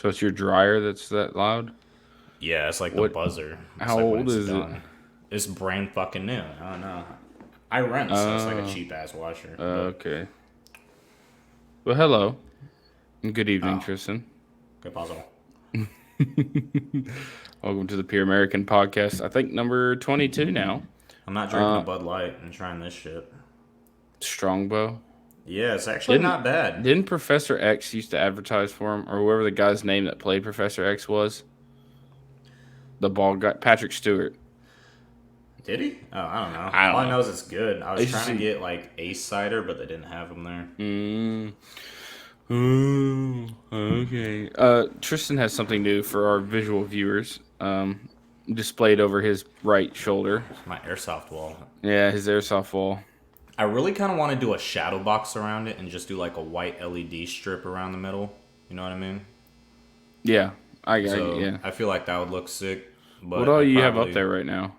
So it's your dryer that's that loud? Yeah, it's like the What? buzzer. It's How like when old it's is it? done. It's brand fucking new. I don't know. I rent, so it's like a Oh, cheap ass washer. But okay. Well, hello. And good evening, oh, Tristan. good puzzle. Welcome to the Pure American Podcast. I think number 22 now. I'm not drinking a Uh, Bud Light and trying this shit. Strongbow. Yeah, it's actually Didn't not bad. didn't Professor X used to advertise for him, or whoever the guy's name that played Professor X was? The bald guy, Patrick Stewart. Did he? Oh, I don't know. I All don't I know. know is it's good. I I was used to trying to see. get like Ace cider, but they didn't have them there. Mm, okay. Tristan has something new for our visual viewers. Displayed over his right shoulder. My airsoft wall. Yeah, his airsoft wall. I really kind of want to do a shadow box around it and just do like a white LED strip around the middle. You know what I mean? Yeah, So yeah. I feel like that would look sick, What but all I'd you have up probably there right now?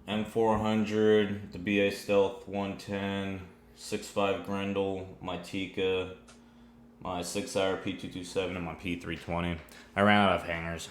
M400, the BA Stealth 110, 6.5 Grendel, my Tika, my 6-hour P227, and my P320. I ran out of hangers.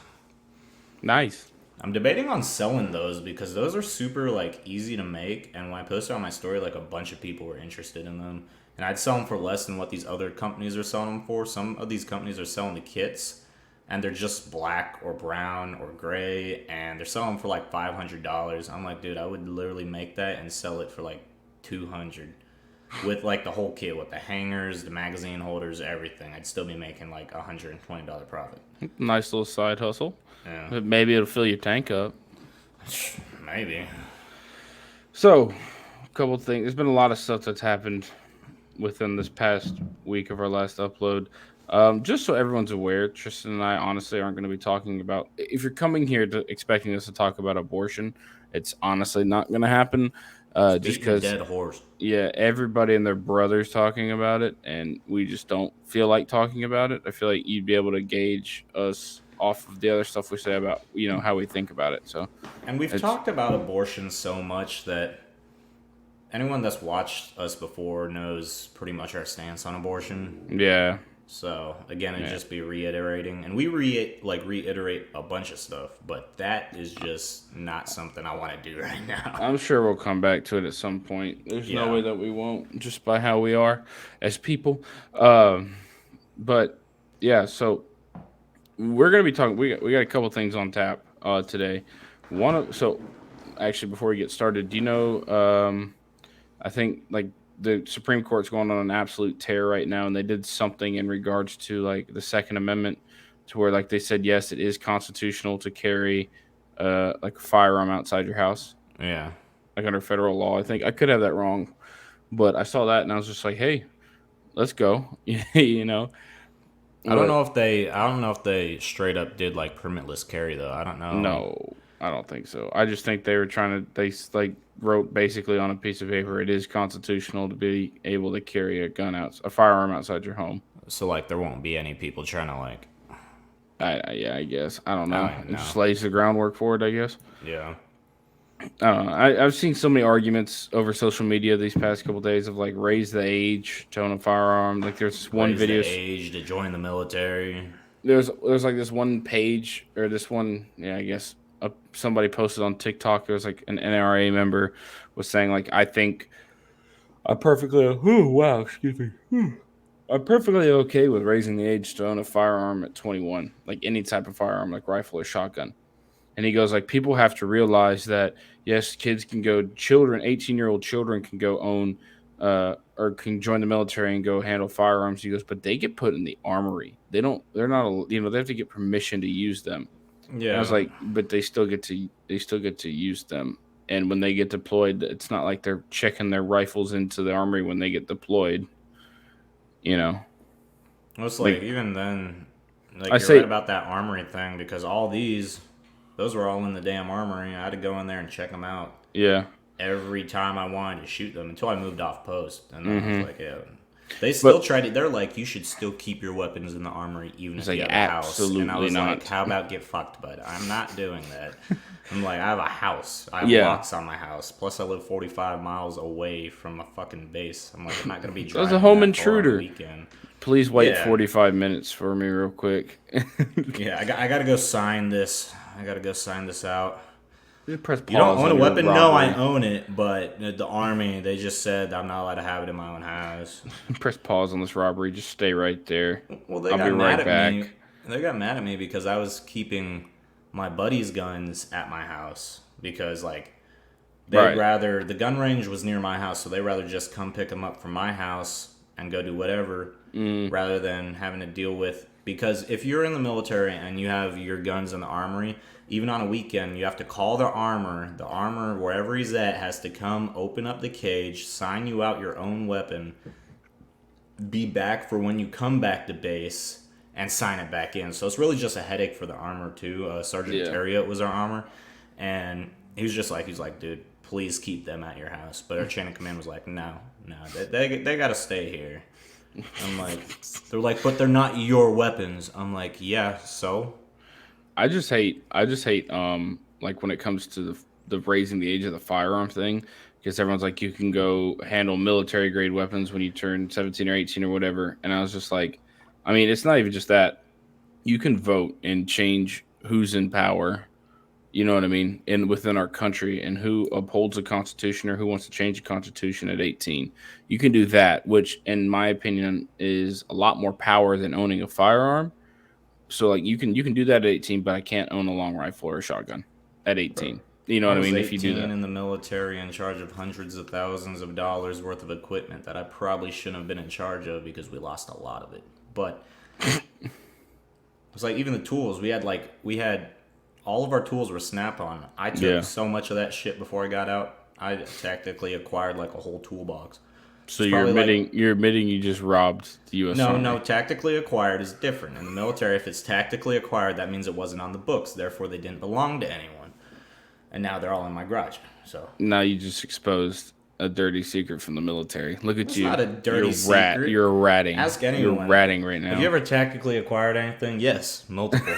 Nice. I'm debating on selling those because those are super like easy to make, and when I posted on my story, like a bunch of people were interested in them, and I'd sell them for less than what these other companies are selling them for. Some of these companies are selling the kits, and they're just black or brown or gray, and they're selling them for like $500. I'm like, dude, I would literally make that and sell it for like 200 with like the whole kit with the hangers, the magazine holders, everything. I'd still be making like $120 profit. Nice little side hustle. Yeah, But maybe it'll fill your tank up. maybe. So, a couple of things. There's been a lot of stuff that's happened within this past week of our last upload. Just so everyone's aware, Tristan and I honestly aren't going to be talking about. If you're coming here to expecting us to talk about abortion, it's honestly not going to happen. It's Just beating a because, dead horse. yeah, everybody and their brothers talking about it, and we just don't feel like talking about it. I feel like you'd be able to gauge us off of the other stuff we say about how we think about it. So And we've it's talked about abortion so much that anyone that's watched us before knows pretty much our stance on abortion. yeah, So again, it'd yeah. just be reiterating, and we reiterate a bunch of stuff, but that is just not something I want to do right now. I'm sure we'll come back to it at some point. There's no Yeah, way that we won't, just by how we are as people. Um, but yeah, so we're gonna be talking. We got a couple things on tap today. Actually, before we get started, do you know? I think like the Supreme Court's going on an absolute tear right now, and they did something in regards to like the Second Amendment, to where like they said yes, it is constitutional to carry like a firearm outside your house, yeah. like under federal law. I think I could have that wrong, but I saw that and I was just like, hey, let's go, you know. But I don't know if they straight up did like permitless carry though. I don't know. no, I don't think so. I just think they were trying to. Like wrote basically on a piece of paper, it is constitutional to be able to carry a firearm outside your home. So like, there won't be any people trying to like. Yeah, I guess I don't I know. don't even It know. just lays the groundwork for it, I guess. Yeah. I don't know. I've seen so many arguments over social media these past couple days of like raise the age to own a firearm. Like there's one Raise the video. age to join the military. There's like this one page or this one, yeah, I guess somebody posted on TikTok. There was like an NRA member was saying like, I think I'm perfectly oh wow, excuse me. I'm perfectly okay with raising the age to own a firearm at 21, like any type of firearm, like rifle or shotgun. And he goes like, people have to realize that yes, kids can go, children, 18-year-old children can go own or can join the military and go handle firearms. He goes, but they get put in the armory. They're not, they have to get permission to use them. And I was Yeah. like, but they still get to use them. And when they get deployed, it's not like they're checking their rifles into the armory when they get deployed. You know, It's like like even then, I like you're right say, about that armory thing because all those were all in the damn armory. I had to go in there and check them out yeah, every time I wanted to shoot them until I moved off post, and then I was mm-hmm. like, yeah. They still But tried it. They're like, you should still keep your weapons in the armory even it's if you like have a house. And I absolutely was like, not. how about get fucked, bud? I'm not doing that. I'm like, I have a house. I have Yeah, locks on my house. Plus, I live 45 miles away from a fucking base. I'm like, I'm not gonna be so it's a driving home that far on a intruder. weekend. Please wait Yeah, 45 minutes for me, real quick. yeah. I gotta go sign this. I gotta go sign this out. Just press You don't pause own a on your weapon? No, I robbery. own it, but the army, they just said I'm not allowed to have it in my own house. Press pause on this robbery. Just stay right there. Well, they I'll be got mad right at me. back. They got mad at me because I was keeping my buddy's guns at my house because like they'd Right. rather the gun range was near my house, so they rather just come pick them up from my house and go do whatever Mm, rather than having to deal with because if you're in the military and you have your guns in the armory, even on a weekend, you have to call the armor. The armor, wherever he's at, has to come open up the cage, sign you out your own weapon, be back for when you come back to base, and sign it back in. So it's really just a headache for the armor too. Sergeant yeah. Terriot was our armor, and he's like, dude, please keep them at your house. But our chain of command was like, no, no, they gotta stay here. I'm like, they're like, but they're not your weapons. I'm like, yeah, so I just hate like when it comes to the raising the age of the firearm thing, because everyone's like you can go handle military grade weapons when you turn 17 or 18 or whatever, and I was just like, I mean, it's not even just that. You can vote and change who's in power, you know what I mean, in within our country, and who upholds the constitution or who wants to change the constitution at 18. You can do that, which in my opinion is a lot more power than owning a firearm. So like you can do that at 18, but I can't own a long rifle or a shotgun at bro, 18. You know I what I was mean? If you do 18 that. in the military in charge of hundreds of thousands of dollars worth of equipment that I probably shouldn't have been in charge of because we lost a lot of it. But it's like even the tools we had all of our tools were Snap-on. I took Yeah. so much of that shit before I got out. I tactically acquired like a whole toolbox. So It's you're probably like admitting you're admitting you just robbed the U.S. no, no, Army. tactically acquired is different. In the military, if it's tactically acquired, that means it wasn't on the books. Therefore, they didn't belong to anyone. And now they're all in my garage. So Now you just exposed a dirty secret from the military. Look at it's you. not a You're dirty rat. secret. You're ratting. Ask You're anyone. ratting right Have you now. ever tactically acquired anything? Yes, multiple.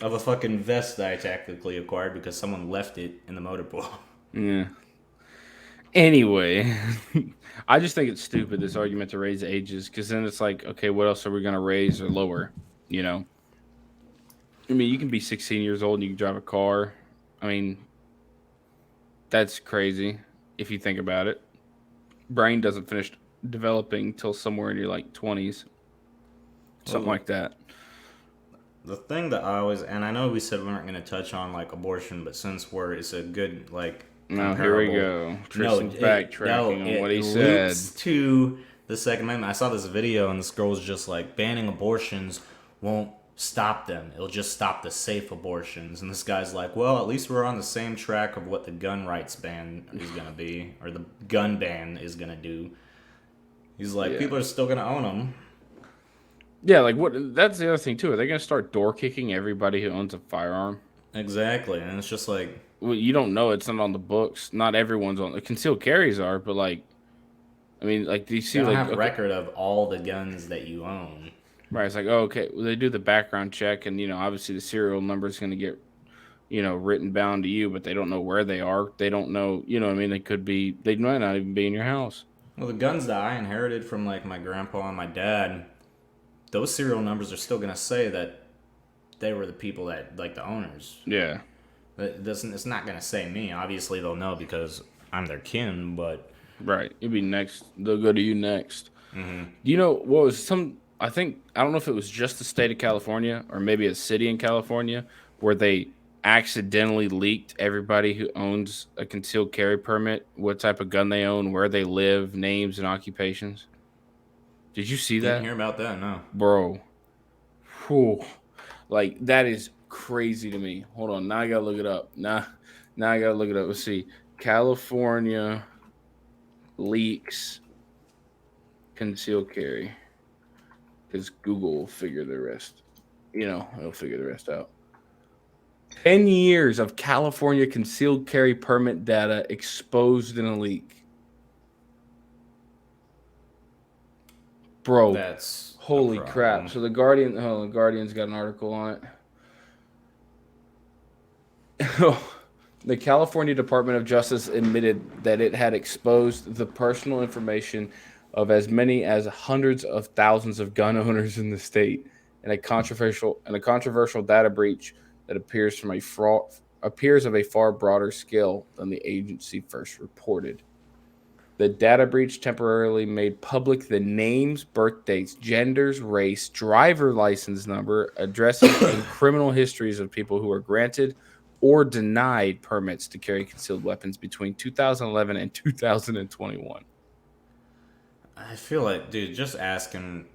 Of a fucking vest that I tactically acquired because someone left it in the motor pool. Yeah. Anyway, I just think it's stupid this argument to raise ages, because then it's like, okay, what else are we gonna raise or lower? You know, I mean, you can be 16 years old and you can drive a car. I mean, that's crazy if you think about it. Brain doesn't finish developing till somewhere in your like 20s, something Well, like that. the thing that I always, and I know we said we weren't going to touch on like abortion, but since it's a good like Now here we comparable. go. No, Tristan's backtracking on what he it said. loops to the Second Amendment. I saw this video and this girl was just like banning abortions won't stop them. It'll just stop the safe abortions. And this guy's like, well, at least we're on the same track of what the gun rights ban is gonna be, or the gun ban is gonna do. He's like, Yeah. people are still gonna own them. Yeah, like what? That's the other thing too. Are they gonna start door kicking everybody who owns a firearm? Exactly, and it's just like Well, you don't know. It's not on the books. Not everyone's on. Concealed carries are, but like, I mean, like, do you they see don't like, have okay, record of all the guns that you own. right? It's like, oh, okay, well, they do the background check, and obviously the serial number is gonna get written bound to you, but they don't know where they are. They don't know. You know what I mean? They could be. They might not even be in your house. Well, the guns that I inherited from like my grandpa and my dad, those serial numbers are still gonna say that they were the people that like the owners. Yeah. It doesn't. It's not gonna say me. Obviously, they'll know because I'm their kin. But Right. You'll be next. They'll go to you next. Do you know what was some? I think I don't know if it was just the state of California or maybe a city in California where they accidentally leaked everybody who owns a concealed carry permit, what type of gun they own, where they live, names and occupations. Did you see didn't that, hear about that. No. bro? Whew. Like that is crazy to me. Hold on, now I gotta look it up. Now I gotta look it up. Let's see. California leaks concealed carry, because Google will figure the rest. It'll figure the rest out. 10 years of California concealed carry permit data exposed in a leak. Bro, That's a holy crap. problem. So the Guardian's got an article on it. The California Department of Justice admitted that it had exposed the personal information of as many as hundreds of thousands of gun owners in the state, and a controversial data breach that appears of a far broader scale than the agency first reported. The data breach temporarily made public the names, birth dates, genders, race, driver license number, addresses, and criminal histories of people who were granted or denied permits to carry concealed weapons between 2011 and 2021. I feel like, dude, just asking,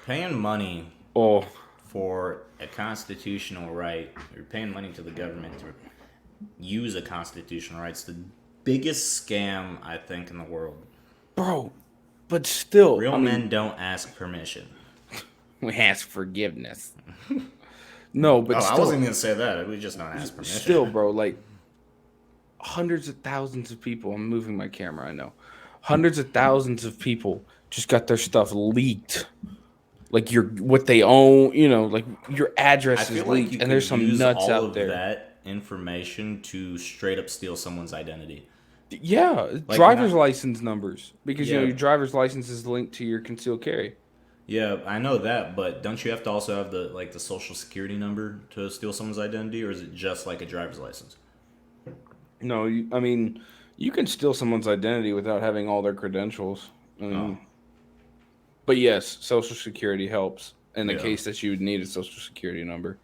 paying money Oh, for a constitutional right, you're paying money to the government to use a constitutional right. It's the biggest scam, I think, in the world. bro, but still, Real I mean, men don't ask permission. we ask forgiveness. No, Oh, but I wasn't still, even gonna say that. We just don't ask still, permission. bro, like hundreds of thousands of people. I'm moving my camera, I know. Hundreds of thousands of people just got their stuff leaked. Like your what they own, like your I address is feel like leaked, you and there's could some use nuts all out of there. that information to straight up steal someone's identity. Yeah, Like driver's not, license numbers because yeah, your driver's license is linked to your concealed carry. yeah, I know that, but don't you have to also have the social security number to steal someone's identity, or is it just like a driver's license? No, I mean, you can steal someone's identity without having all their credentials. I Oh, mean, but yes, social security helps in the yeah. case that you would need a social security number.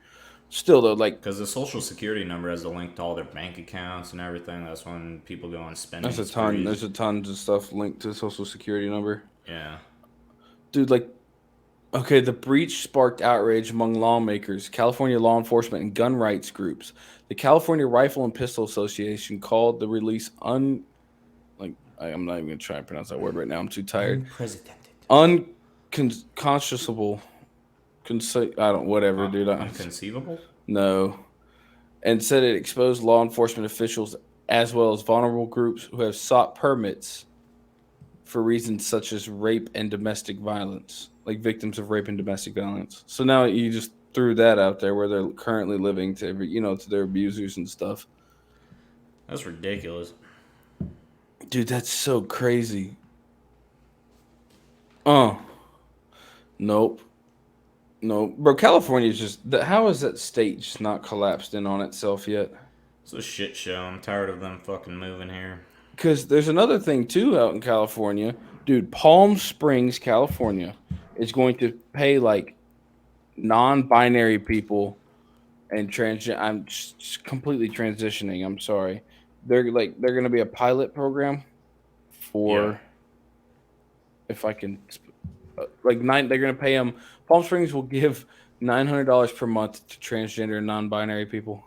Still though, like Because the social security number has a link to all their bank accounts and everything. That's when people go on there's spending a ton. sprees. There's a tons of stuff linked to social security number, Yeah. dude. Like, okay, the breach sparked outrage among lawmakers, California law enforcement, and gun rights groups. The California Rifle and Pistol Association called the release I'm not even gonna try and pronounce that word right now. I'm too tired. Unprecedented. Unconscionable. I don't. Whatever, dude. Unconceivable? No. And said it exposed law enforcement officials as well as vulnerable groups who have sought permits for reasons such as rape and domestic violence, like victims of rape and domestic violence. So now you just threw that out there where they're currently living to their abusers and stuff. That's ridiculous. Dude, that's so crazy. Oh, nope. No, bro, California is how is that state just not collapsed in on itself yet? It's a shit show. I'm tired of them fucking moving here. Because there's another thing too out in California, dude. Palm Springs, California, is going to pay like non-binary people and trans. I'm just completely transitioning. I'm sorry. They're going to be a pilot program Yeah. for if I can like nine. They're going to pay them. Palm Springs will give $900 per month to transgender and non-binary people.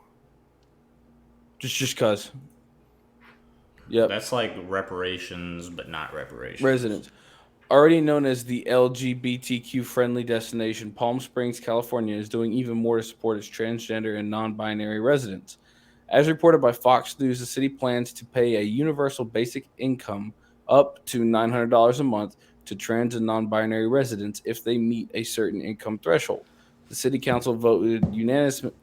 Just cause. Yep. That's like reparations, but not reparations. Residents. Already known as the LGBTQ friendly destination, Palm Springs, California is doing even more to support its transgender and non binary residents. As reported by Fox News, the city plans to pay a universal basic income up to $900 a month to trans and non binary residents if they meet a certain income threshold. The city council voted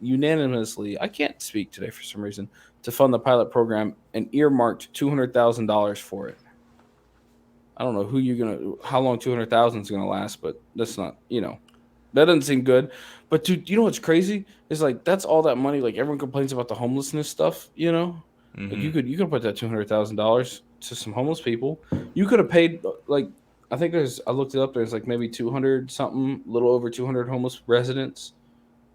unanimously, I can't speak today for some reason, to fund the pilot program and earmarked $200,000 for it. I don't know how long 200,000 is gonna last, but that's not, that doesn't seem good. But dude, you know what's crazy? Is like that's all that money. Like everyone complains about the homelessness stuff, Like Mm-hmm. you could put that $200,000 to some homeless people. You could have paid like I think I looked it up. There's like maybe 200 something, a little over 200 homeless residents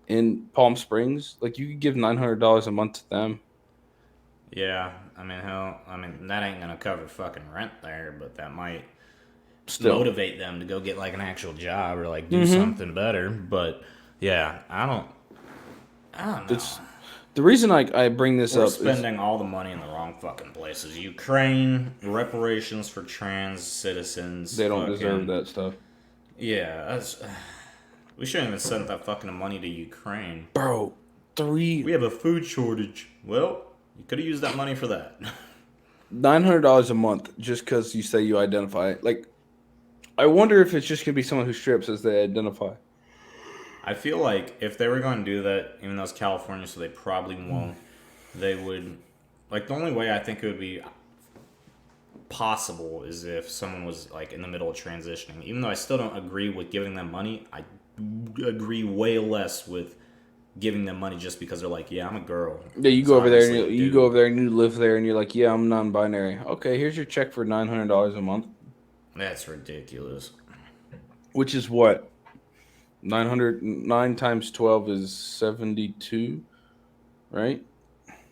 in Palm Springs. Like you could give $900 a month to them. Yeah. I mean, hell, I mean, that ain't gonna cover fucking rent there, but that might Still, motivate them to go get like an actual job or like do mm-hmm. something better. But yeah, I don't know. It's the reason I bring this We're up is spending all the money in the wrong fucking places. Ukraine, reparations for trans citizens, they don't deserve fucking that stuff. yeah. We shouldn't even send that fucking money to Ukraine. Bro, three We have a food shortage. Well, you could have used that money for that. $900 a month just because you say you identify. Like, I wonder if it's just gonna be someone who strips as they identify. I feel like if they were going to do that, even though it's California, so they probably won't, they would. Like, the only way I think it would be possible is if someone was like in the middle of transitioning. Even though I still don't agree with giving them money, I agree way less with giving them money just because they're like, yeah, I'm a girl. Yeah, you It's go over there and obviously a you go dude. over there and you live there and you're like, yeah, I'm non-binary. Okay, here's your check for $900 a month, That's ridiculous. which is what 909 times 12 is 72, right?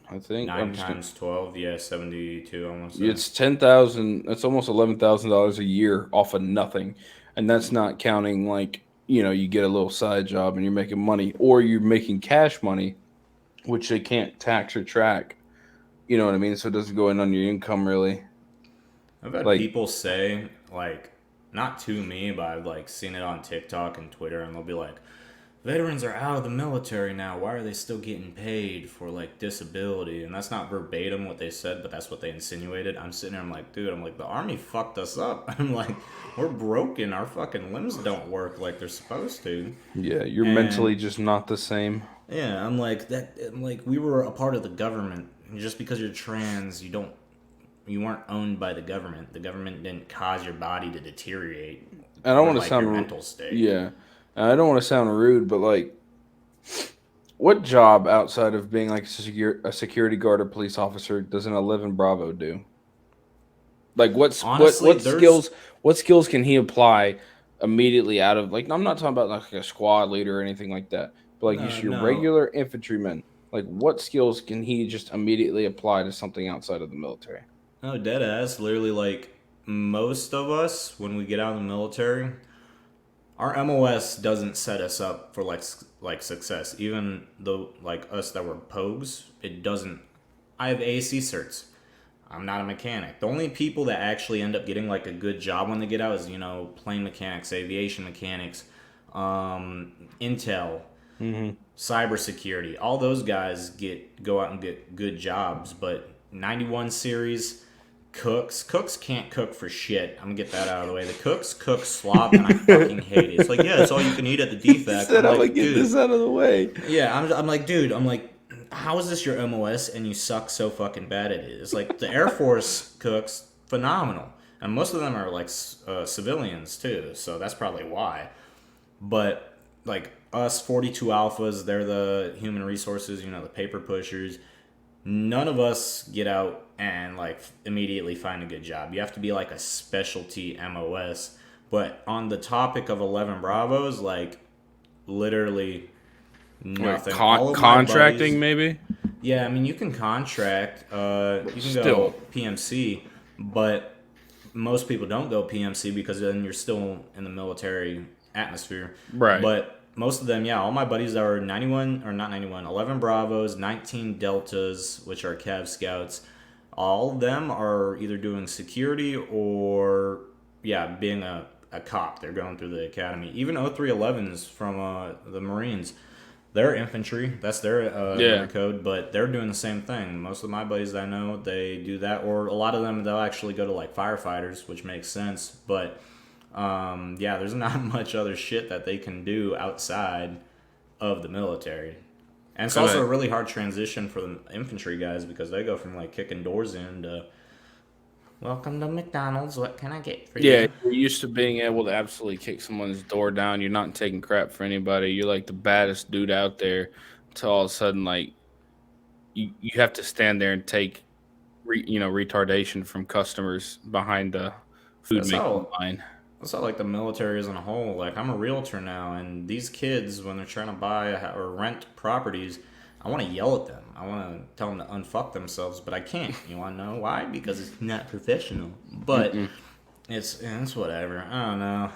I think I'm Nine just gonna. times 12, yeah, 72, I want to say. It's 10,000. That's almost $11,000 a year off of nothing, and that's not counting like you get a little side job and you're making money, or you're making cash money, which they can't tax or track. You know what I mean? So it doesn't go in on your income really. I've had Like people say, like, not to me, but I've, like, seen it on TikTok and Twitter, and they'll be like, veterans are out of the military now. Why are they still getting paid for, like, disability? And that's not verbatim what they said, but that's what they insinuated. I'm sitting there, I'm like, dude, I'm like, the army fucked us up. I'm like, we're broken. Our fucking limbs don't work like they're supposed to. yeah, you're mentally And just not the same. yeah, I'm like that. I'm like, we were a part of the government. Just because you're trans, you weren't owned by the government. The government didn't cause your body to deteriorate I don't or want to like your sound, mental state. yeah, I don't want to sound rude, but like, what job outside of being like a security guard or police officer does an 11 Bravo do? Like, Honestly, there's what skills can he apply immediately out of like? I'm not talking about like a squad leader or anything like that, but like just your no regular infantryman. Like, what skills can he just immediately apply to something outside of the military? no dead ass. Literally, like most of us when we get out of the military, our MOS doesn't set us up for like success. Even though like us that were pogues, it doesn't. I have AAC certs. I'm not a mechanic. The only people that actually end up getting like a good job when they get out is plane mechanics, aviation mechanics, intel, Mm-hmm. cybersecurity. All those guys go out and get good jobs. But 91 series cooks can't cook for shit. I'm gonna get that out of the way. The cooks cook slop, and I fucking hate it. It's like, yeah, it's all you can eat at the He DFAC. said, I'm "I'm gonna like, get dude, this out of the way." yeah, I'm like, dude, I'm like, how is this your MOS and you suck so fucking bad at it? It's like the Air Force cooks phenomenal, and most of them are like civilians too, so that's probably why. But like us 42 alphas, they're the human resources, the paper pushers. None of us get out and like immediately find a good job. You have to be like a specialty MOS. But on the topic of 11 Bravos, like literally Like nothing. All of my buddies, contracting, maybe. yeah, I mean, you can contract, But you can still, go PMC, but most people don't go PMC because then you're still in the military atmosphere. right? But most of them, yeah, all my buddies are 91, or not 91, 11 Bravos, 19 Deltas, which are Cav Scouts. All of them are either doing security or, yeah, being a cop. They're going through the academy. Even 0311s from the Marines, they're infantry. That's their number Yeah. code, but they're doing the same thing. Most of my buddies that I know, they do that, or a lot of them they'll actually go to like firefighters, which makes sense. But yeah, there's not much other shit that they can do outside of the military, and it's also a Correct. really hard transition for the infantry guys because they go from like kicking doors in to welcome to McDonald's. What can I get for Yeah, you? you're used to being able to absolutely kick someone's door down. You're not taking crap for anybody. You're like the baddest dude out there. Until all of a sudden, like you have to stand there and take retardation from customers behind the food That's making how line. That's not like the military as a whole. Like I'm a realtor now, and these kids, when they're trying to buy or rent properties, I want to yell at them. I want to tell them to unfuck themselves, but I can't. You want to know why? Because it's not professional. But Mm-mm. it's whatever. I don't know.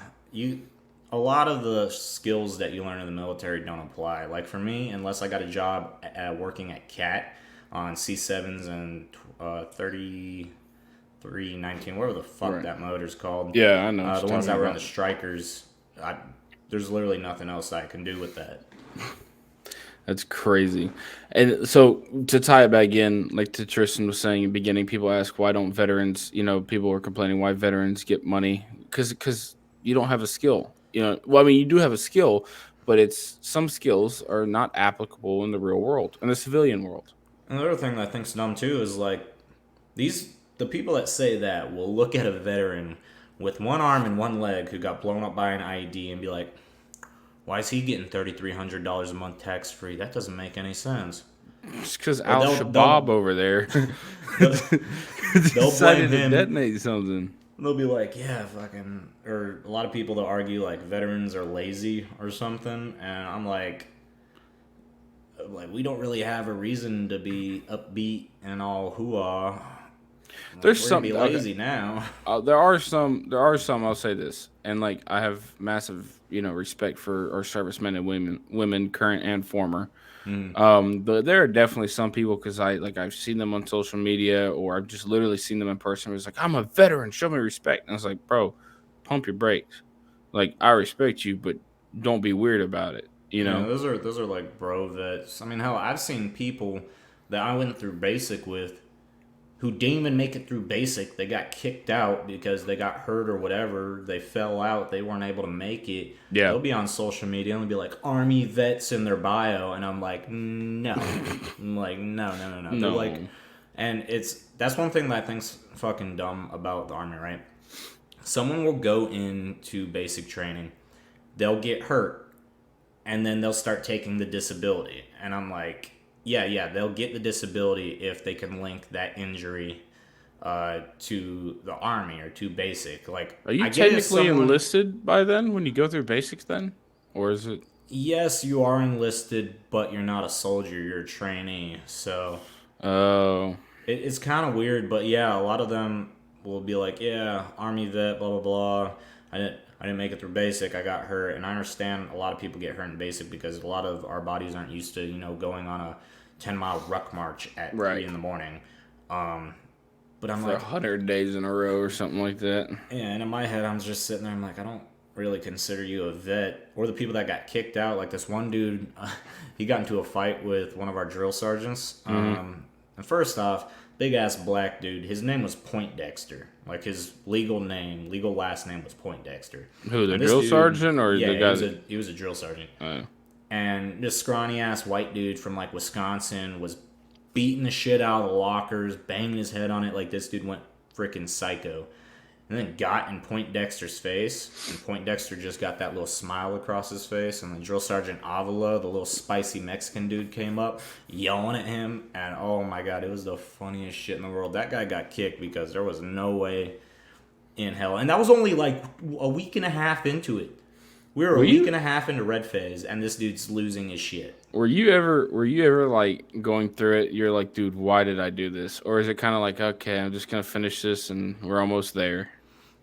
A lot of the skills that you learn in the military don't apply. Like for me, unless I got a job working at CAT on C7s and 3319, whatever the fuck Right. that motor's called. Yeah, I know what The you're ones that talking were in the about. strikers. There's literally nothing else that I can do with that. That's crazy. And so to tie it back in, like to Tristan was saying in the beginning, people ask why don't veterans, people are complaining why veterans get money because you don't have a skill. Well, I mean, you do have a skill, but it's some skills are not applicable in the real world, in the civilian world. Another thing that I think's dumb too is like these. the people that say that will look at a veteran with one arm and one leg who got blown up by an IED and be like, why is he getting $3,300 a month tax free? That doesn't make any sense. It's because Or Al Shabaab over there they'll, they'll blame decided to him. detonate something. They'll be like, yeah, fucking, or a lot of people that argue like veterans are lazy or something, and I'm like, we don't really have a reason to be upbeat and all hoo-ah. There's We're gonna some be lazy now. there are some. I'll say this, and like I have massive respect for our servicemen and women, current and former. But there are definitely some people because I've seen them on social media or I've just literally seen them in person. It was like, I'm a veteran, show me respect. And I was like, bro, pump your brakes. Like I respect you, but don't be weird about it. You Yeah, know? those are like bro vets. I mean, hell, I've seen people that I went through basic with who didn't even make it through basic. They got kicked out because they got hurt or whatever. They fell out. They weren't able to make it. Yeah. They'll be on social media and they'll be like Army vets in their bio, and I'm like, no. I'm like, no, no, no, no. They're No. like, and that's one thing that I think's fucking dumb about the Army, right? Someone will go into basic training, they'll get hurt, and then they'll start taking the disability, and I'm like, yeah, they'll get the disability if they can link that injury to the Army or to basic. Like, Are you I get if technically someone, enlisted by then when you go through basics then? Or is it yes, you are enlisted, but you're not a soldier, you're a trainee. So oh it's kind of weird, but yeah, a lot of them will be like, yeah, Army vet, blah blah blah. I didn't make it through basic. I got hurt, and I understand a lot of people get hurt in basic because a lot of our bodies aren't used to going on a 10-mile ruck march at Right. 3 in the morning. But I'm for like, 100 days in a row or something like that? yeah, and in my head, I'm just sitting there. I'm like, I don't really consider you a vet. Or the people that got kicked out. Like this one dude, he got into a fight with one of our drill sergeants. And first off, big ass black dude. His name was Poindexter. Like his legal last name was Poindexter. Who, the And this drill dude- sergeant or yeah, the guy? he was a drill sergeant. Oh. And this scrawny ass white dude from like Wisconsin was beating the shit out of the lockers, banging his head on it like this dude went freaking psycho. And then got in Poindexter's face, and Poindexter just got that little smile across his face, and then Drill Sergeant Avila, the little spicy Mexican dude, came up yelling at him, and oh my god, it was the funniest shit in the world. That guy got kicked because there was no way in hell. And that was only like a week and a half into it. We were a week and a half into Red Phase, and this dude's losing his shit. Were you ever like going through it? You're like, dude, why did I do this? Or is it kind of like, okay, I'm just gonna finish this and we're almost there?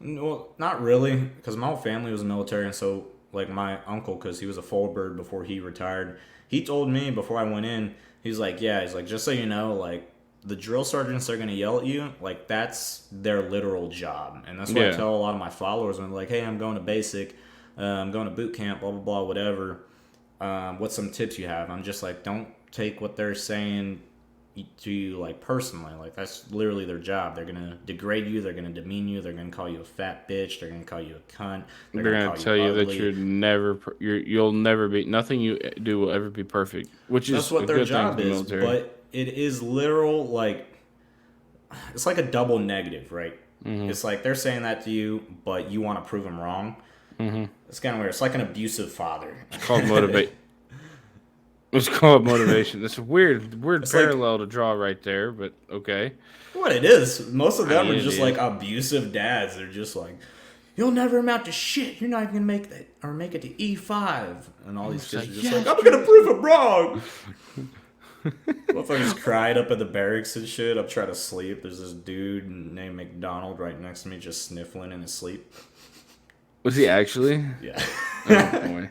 Well, not really, because my whole family was military, and so like my uncle, because he was a full bird before he retired, he told me before I went in, he's like, just so you know, like the drill sergeants are gonna yell at you, like that's their literal job, and that's what I tell a lot of my followers when they're like, hey, I'm going to basic, I'm going to boot camp, blah blah blah, whatever. What's some tips you have? I'm just like, don't take what they're saying to you like personally. Like that's literally their job. They're gonna degrade you. They're gonna demean you. They're gonna call you a fat bitch. They're gonna call you a cunt. They're gonna tell you that you'll never be, nothing you do will ever be perfect. Which is that's what a their good job thing for the is. military. But it is literal, like it's like a double negative, right? It's like they're saying that to you, but you want to prove them wrong. It's kind of weird. It's like an abusive father. It's called motivate. It's called motivation. It's a weird It's parallel to draw right there, but okay. What it is. Most of them I mean, are just it like is. abusive dads. They're just like, you'll never amount to shit. You're not even gonna make that or make it to E5. And all these kids are just like, I'm gonna prove it wrong. Motherfuckers cried up at the barracks and shit. I'm trying to sleep. There's this dude named McDonald right next to me just sniffling in his sleep. Was he actually? Yeah. Oh boy.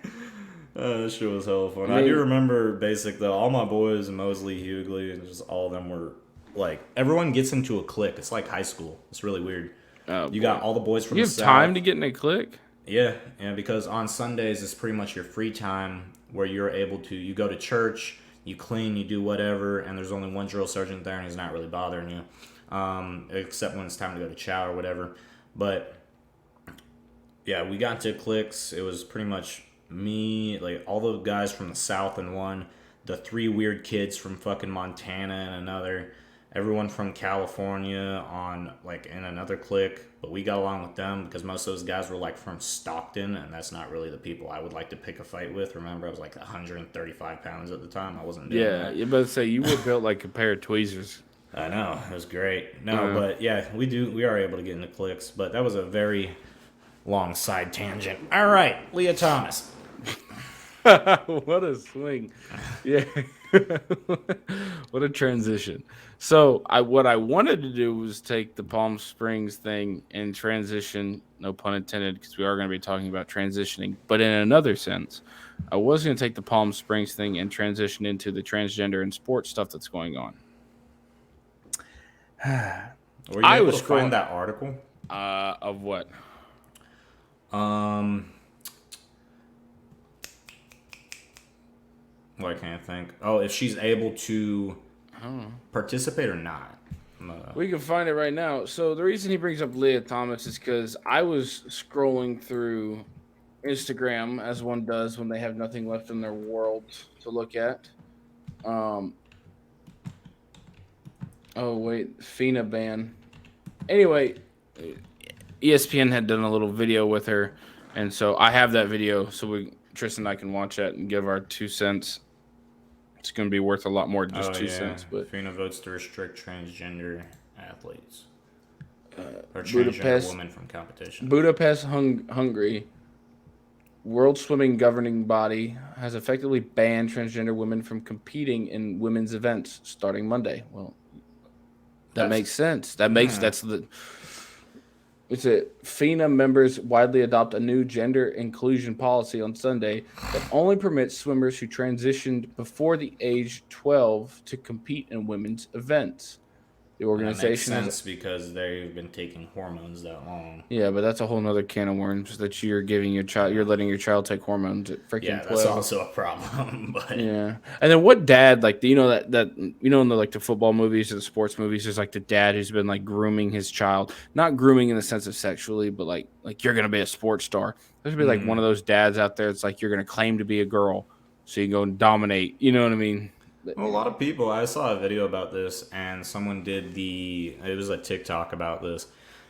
That shit was hella fun. I I mean- do remember basic though. All my boys, Mosley, Hughley, and just all of them were like, everyone gets into a clique. It's like high school. It's really weird. Oh, You boy. got all the boys from You the have South. time to get in a clique? Yeah, because on Sundays it's pretty much your free time where you're able to, you go to church, you clean, you do whatever, and there's only one drill sergeant there and he's not really bothering you, except when it's time to go to chow or whatever. But yeah, we got into cliques. It was pretty much me, like all the guys from the South in one, the three weird kids from fucking Montana and another, everyone from California on like in another clique, but we got along with them because most of those guys were like from Stockton, and that's not really the people I would like to pick a fight with. Remember, I was like 135 pounds at the time. I wasn't doing Yeah, that. you better say you were built like a pair of tweezers. I know it was great. No, Uh, but yeah, we are able to get into cliques, but that was a very long side tangent. All right, Leah Thomas. what a swing. Yeah. What a transition. So what I wanted to do was take the Palm Springs thing and transition, no pun intended, because we are going to be talking about transitioning, but in another sense. I was going to take the Palm Springs thing and transition into the transgender and sports stuff that's going on. Were you I able was to find scrolling that article? of what? Um, what I can't think. Oh, if she's able to I don't know. participate or not. We can find it right now. So the reason he brings up Leah Thomas is because I was scrolling through Instagram as one does when they have nothing left in their world to look at. Um. Oh wait, FINA ban. Anyway, ESPN had done a little video with her, and so I have that video. So Tristan and I can watch that and give our 2 cents. It's going to be worth a lot more than just Oh two yeah, cents. But FINA votes to restrict transgender athletes or transgender Budapest, women from competition. Budapest, Hungary, World Swimming governing body has effectively banned transgender women from competing in women's events starting Monday. Well, that That's makes sense. That makes hmm. that's the it's a FINA members widely adopt a new gender inclusion policy on Sunday that only permits swimmers who transitioned before the age 12 to compete in women's events. The And that makes organization has sense because they've been taking hormones that long. yeah, but that's a whole nother can of worms that you're giving your child. You're Yeah, letting your child take hormones at freaking yeah, that's 12. also a problem. But Yeah, and then what dad like? You know that in the like the football movies or the sports movies, there's like the dad who's been like grooming his child, not grooming in the sense of sexually, but like you're gonna be a sports star. There's gonna be like one of those dads out there. It's like you're gonna claim to be a girl, so you can go and dominate. You know what I mean? well, a lot of people. I saw a video about this, and someone did the. It was a TikTok about this,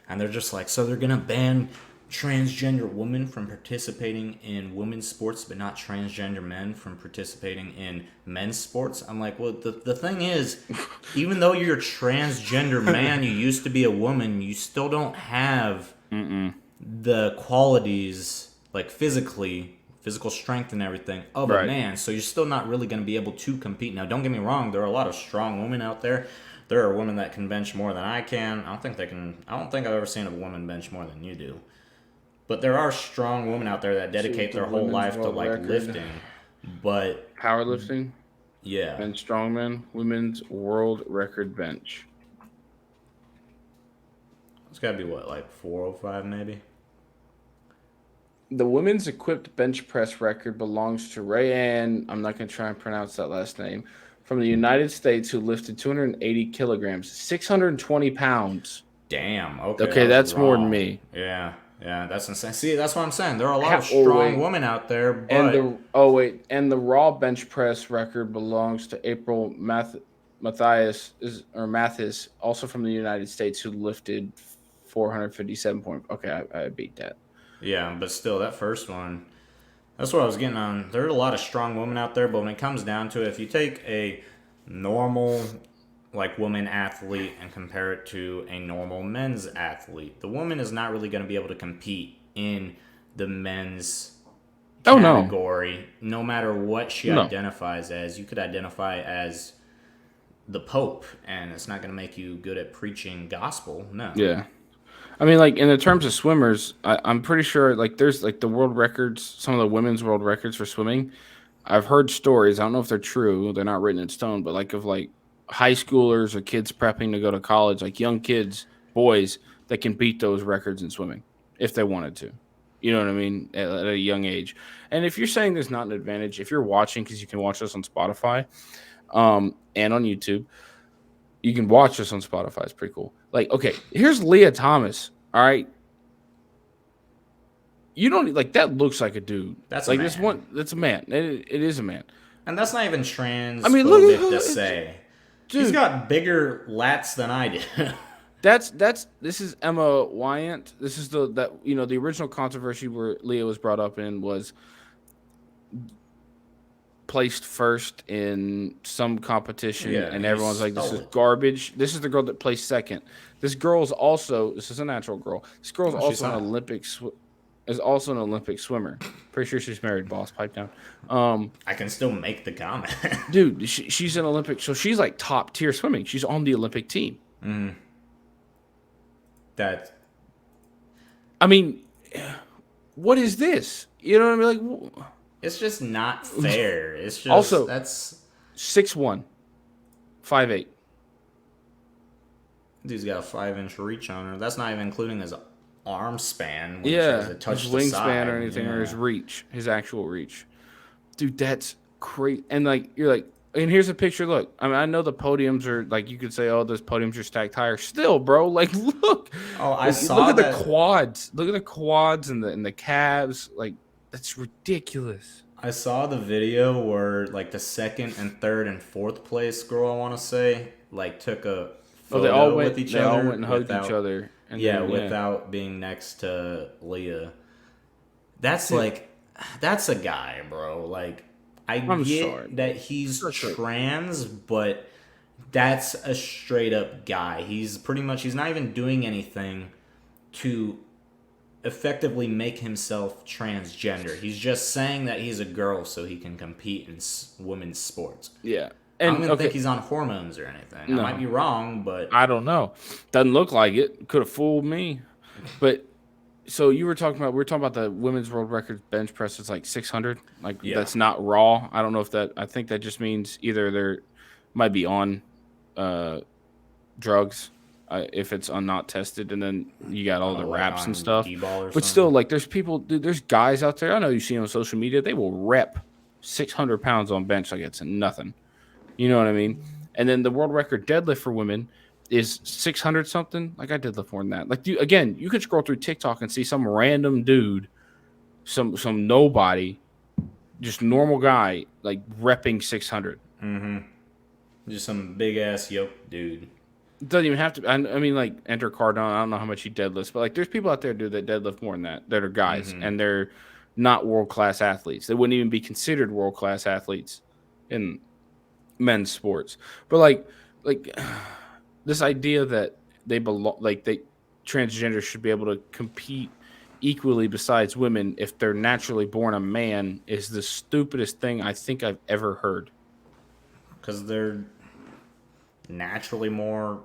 and they're just like, so they're gonna ban transgender women from participating in women's sports, but not transgender men from participating in men's sports. I'm like, well, the thing is, even though you're a transgender man, you used to be a woman, you still don't have Mm-mm. the qualities like physical strength and everything of a Right. man, so you're still not really going to be able to compete. Now don't get me wrong, there are a lot of strong women out there. There are women that can bench more than I can. I don't think I've ever seen a woman bench more than you do, but there are strong women out there that See dedicate what the their whole women's life to world like record, lifting. But powerlifting, yeah, and strongman, women's world record bench. it's got to be what, like 405 maybe. The women's equipped bench press record belongs to Rayanne. I'm not going to try and pronounce that last name. From the United States, who lifted 280 kilograms, 620 pounds. Damn. Okay, I Okay, was that's more than wrong. me. Yeah, yeah, that's insane. See, that's what I'm saying. There are a lot of Oh strong wait, women out there, and but the raw bench press record belongs to April Mathis, also from the United States, who lifted 457 point. Okay, I beat that. yeah, but still, that first one. That's what I was getting on. There are a lot of strong women out there, but when it comes down to it, if you take a normal like woman athlete and compare it to a normal men's athlete, the woman is not really going to be able to compete in the men's Oh no, category no matter what she no, identifies as. You could identify as the Pope, and it's not going to make you good at preaching gospel. No. yeah. I mean, like in the terms of swimmers, I'm pretty sure like there's like the world records, some of the women's world records for swimming. I've heard stories. I don't know if they're true. They're not written in stone, but like of like high schoolers or kids prepping to go to college, like young kids, boys that can beat those records in swimming if they wanted to. You know what I mean? At a young age. And if you're saying there's not an advantage, if you're watching, because you can watch this on Spotify, and on YouTube, you can watch this on Spotify. It's pretty cool. Like, okay, here's Leah Thomas. All right, you don't like that. Looks like a dude. That's a Like this man. one, that's a man. It is a man. And that's not even I mean, look at transphobic to her. say. He's dude. got bigger lats than I do. This is Emma Wyant. This is the original controversy where Leah was brought up in was placed first in some competition, Yeah, and he everyone's like, "This stole is it. garbage." This is the girl that placed second. This is a natural girl. This girl's Oh, she's also an hot. is also an Olympic swimmer. Pretty sure she's married. Boss, pipe down. I can still make the comment. Dude, she's an Olympic, so she's like top tier swimming. She's on the Olympic team. That I mean, what is this? You know what I mean? Like, it's just not fair. It's just also that's 6'1", 5'8". dude's got a 5-inch reach on her. That's not even including his arm span, which Yeah, has a touch his the wingspan side. or anything, or his Yeah. reach, his actual reach. Dude, that's crazy. And like, you're like, and here's a picture. Look, I mean, I know the podiums are like, you could say, oh, those podiums are stacked higher. Still, bro, like, look, Oh, I like, look saw at the that. quads. Look at the quads and the calves. Like, that's ridiculous. I saw the video where like the second and third and fourth place girl, I want to say, like took a Oh, photo with each they all other went and hugged without, each other. And yeah, then, without being next to Leah. That's Dude, like, that's a guy, bro. Like, I I'm get sorry. that he's That's right. trans, but that's a straight up guy. He's pretty much, he's not even doing anything to effectively make himself transgender. He's just saying that he's a girl so he can compete in women's sports. Yeah. I And don't even okay, think he's on hormones or anything. no. I might be wrong, but I don't know. Doesn't look like it. Could have fooled me. But so we were talking about the women's world record bench press is like 600. Like yeah. that's not raw. I don't know if that. I think that just means either they're might be on drugs if it's on not tested, and then you got all the Like wraps and on stuff. D-ball or But something. still, like there's people, dude, there's guys out there. I know you see on social media. They will rep 600 pounds on bench like it's nothing. You know what I mean? And then the world record deadlift for women is 600 something. Like I deadlift more than that. Like again, you could scroll through TikTok and see some random dude, some nobody, just normal guy, like repping 600. Just some big ass yoke dude. It doesn't even have to. I mean, like enter Cardone. I don't know how much he deadlifts, but like there's people out there, dude, that deadlift more than that are guys, and they're not world class athletes. They wouldn't even be considered world class athletes in men's sports. But like this idea that they belong, like they transgender should be able to compete equally besides women if they're naturally born a man is the stupidest thing I think I've ever heard. Because they're naturally more.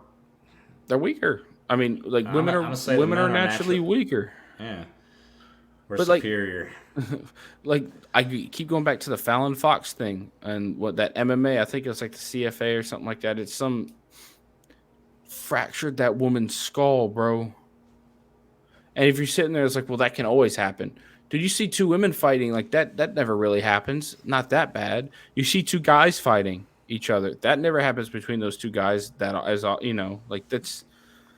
They're weaker. I mean, like I'm gonna say the women men are are naturally weaker. Yeah. We're But like superior. like I keep going back to the Fallon Fox thing and what that MMA, I think it's like the CFA or something like that. It's some fractured that woman's skull, bro. And if you're sitting there, it's like, well, that can always happen. Did you see two women fighting like that? That never really happens. Not that bad. You see two guys fighting each other. That never happens between those two guys. That as like that's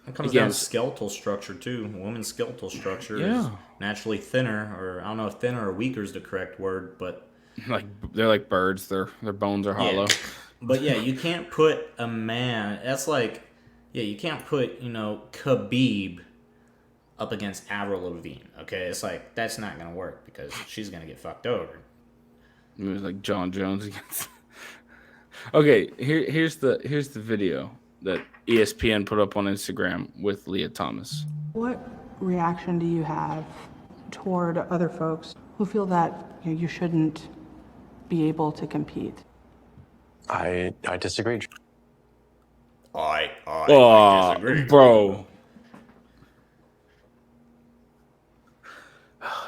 It comes again. down to skeletal structure too. Women's skeletal structure is Yeah, naturally thinner, or I don't know if thinner or weaker is the correct word, but like they're like birds. Their bones are hollow. yeah. But yeah, you can't put a man. That's like, yeah, you can't put Khabib up Avril Lavigne. Okay, it's like that's not gonna work because she's gonna get fucked over. It was like John Jones against. Okay, here's the video that ESPN put up on Instagram with Leah Thomas. What reaction do you have toward other folks who feel that you shouldn't be able to compete? I disagree. I disagree. Bro.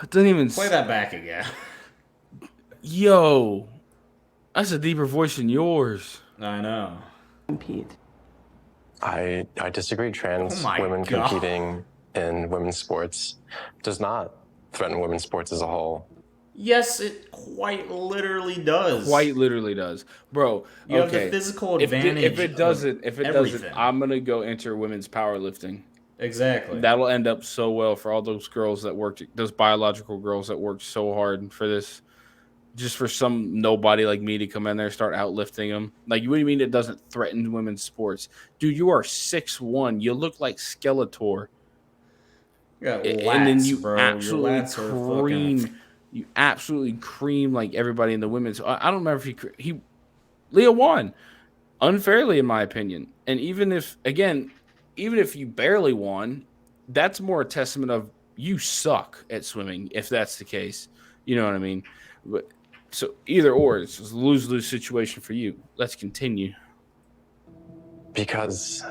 It doesn't even Play that back again. Yo, that's a deeper voice than yours. I know. Compete. I disagree. Trans Oh my women God. competing in women's sports does not threaten women's sports as a whole. Yes, it quite literally does. Quite literally does, bro. You have the physical advantage. If it doesn't, everything. I'm gonna go enter women's powerlifting. Exactly. That'll end up so well for all those girls that worked, those biological girls that worked so hard for this. just for some nobody like me to come in there and start outlifting them. Like, what do you mean it doesn't threaten women's sports? Dude, you are 6'1". You look like Skeletor. You got And then lats, bro. Your lats are fucking. you absolutely cream like everybody in the women's. I don't remember if he Leah won unfairly, in my opinion. And even if you barely won, that's more a testament of you suck at swimming. If that's the case, you know what I mean. But so either or, it's a lose-lose situation for you. Let's continue. Because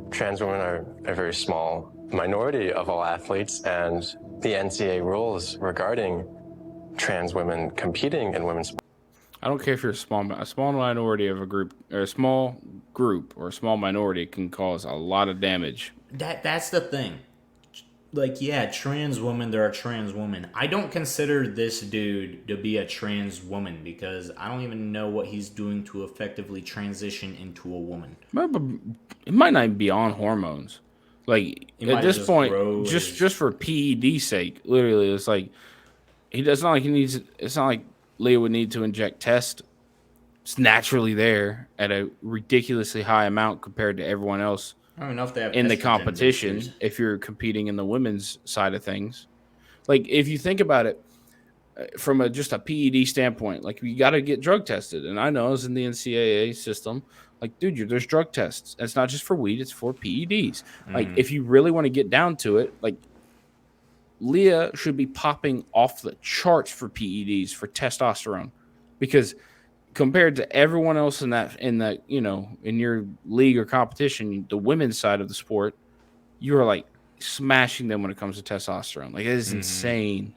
trans women are a very small minority of all athletes, and the NCAA rules regarding trans women competing in women's sports. I don't care if you're a small minority of a group, or a small group, or a small minority can cause a lot of damage. That's the thing. Like, yeah, trans women, there are trans women. I don't consider this dude to be a trans woman because I don't even know what he's doing to effectively transition into a woman. It might not even be on hormones. Like He at might this just point, grow just for PED sake, literally, it's like he does not like he needs. It's not like Leah would need to inject test. It's naturally there at a ridiculously high amount compared to everyone else I don't know if they have in the estrogen competition. boosters. If you're competing in the women's side of things, like if you think about it from just a PED standpoint, like you got to get drug tested. And I know I was in the NCAA system. Like, dude, there's drug tests. And it's not just for weed; it's for PEDs. Like, if you really want to get down to it, like Leah should be popping off the charts for PEDs for testosterone, because compared to everyone else in that in your league or competition, the women's side of the sport, you are like smashing them when it comes to testosterone. Like, it is insane.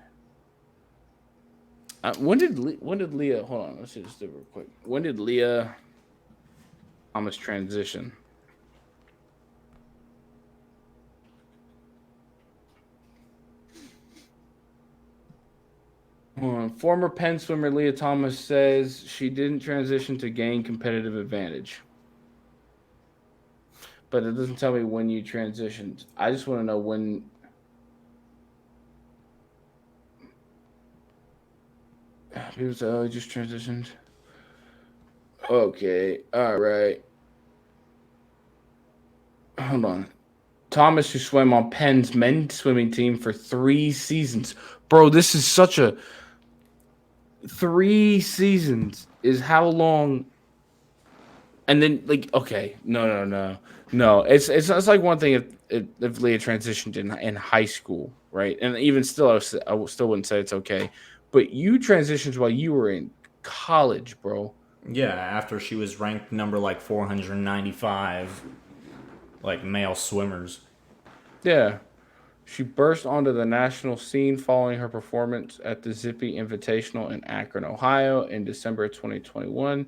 When did Leah? Hold on, let's just do it real quick. When did Leah Thomas transition? Former Penn swimmer Leah Thomas says she didn't transition to gain competitive advantage, but it doesn't tell me when you transitioned. I just want to know when. People say, "Oh, he just transitioned." Okay, all right. Hold on. Thomas, who swam on Penn's men's swimming team for 3 seasons. Bro, this is such a 3 seasons is how long. And then, like, okay, no. It's like one thing if Leah transitioned in high school, right? And even still, I still wouldn't say it's okay. But you transitioned while you were in college, bro. Yeah, after she was ranked number like 495, like male swimmers. Yeah. She burst onto the national scene following her performance at the Zippy Invitational in Akron, Ohio in December of 2021,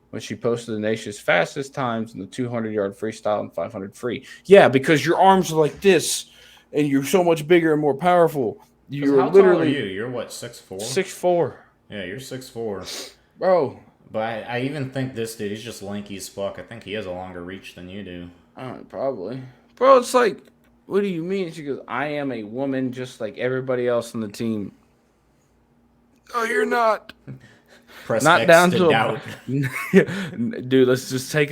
when she posted the nation's fastest times in the 200-yard freestyle and 500 free. Yeah, because your arms are like this, and you're so much bigger and more powerful. You're How tall are literally you? You're what, 6'4"? 6'4". Yeah, you're 6'4". Bro. But I even think this dude, he's just lanky as fuck. I think he has a longer reach than you do. Probably. Bro, it's like, what do you mean? She goes, I am a woman just like everybody else on the team. Oh, you're not. Press Not X down to to doubt. Dude, let's take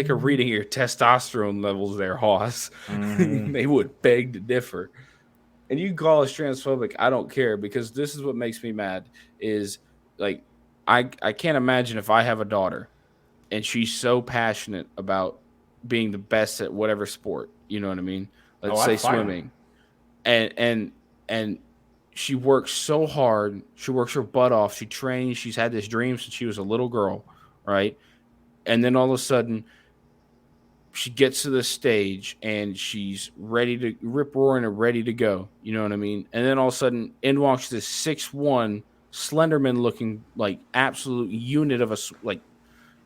a reading of your testosterone levels there, Hoss. They would beg to differ. And you can call us transphobic, I don't care, because this is what makes me mad is like I can't imagine if I have a daughter and she's so passionate about being the best at whatever sport, you know what I mean? Let's say I'd fight him. swimming. And she works so hard. She works her butt off. She trains. She's had this dream since she was a little girl, right? And then all of a sudden, she gets to the stage and she's ready to rip roaring and ready to go. You know what I mean? And then all of a sudden, in walks this 6'1", Slenderman looking like absolute unit of like,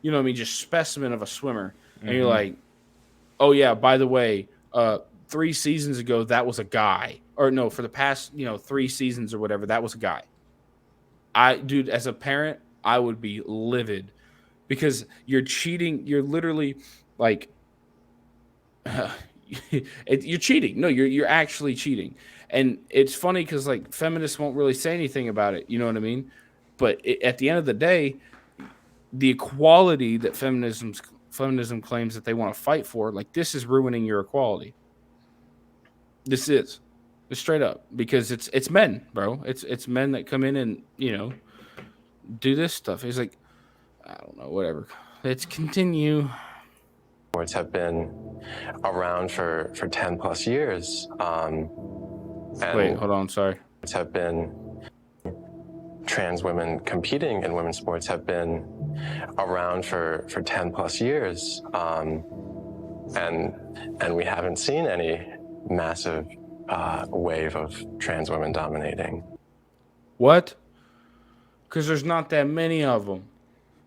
you know what I mean, just specimen of a swimmer. And you're like, oh yeah, by the way, 3 seasons ago that was a guy, or no, for the past 3 seasons or whatever, that was a guy. Dude, as a parent, I would be livid because you're cheating. You're literally like, you're cheating. No, you're actually cheating, and it's funny because like feminists won't really say anything about it. You know what I mean? But at the end of the day, the equality that feminism claims that they want to fight for, like this is ruining your equality. This is. It's straight up because it's men, bro. It's men that come in and, do this stuff. It's like, I don't know, whatever. Let's continue. Sports have been around for 10 plus years. And Wait, hold on, sorry. have been trans women competing in women's sports have been around for 10 plus years. And we haven't seen any massive wave of trans women dominating. What? Because there's not that many of them.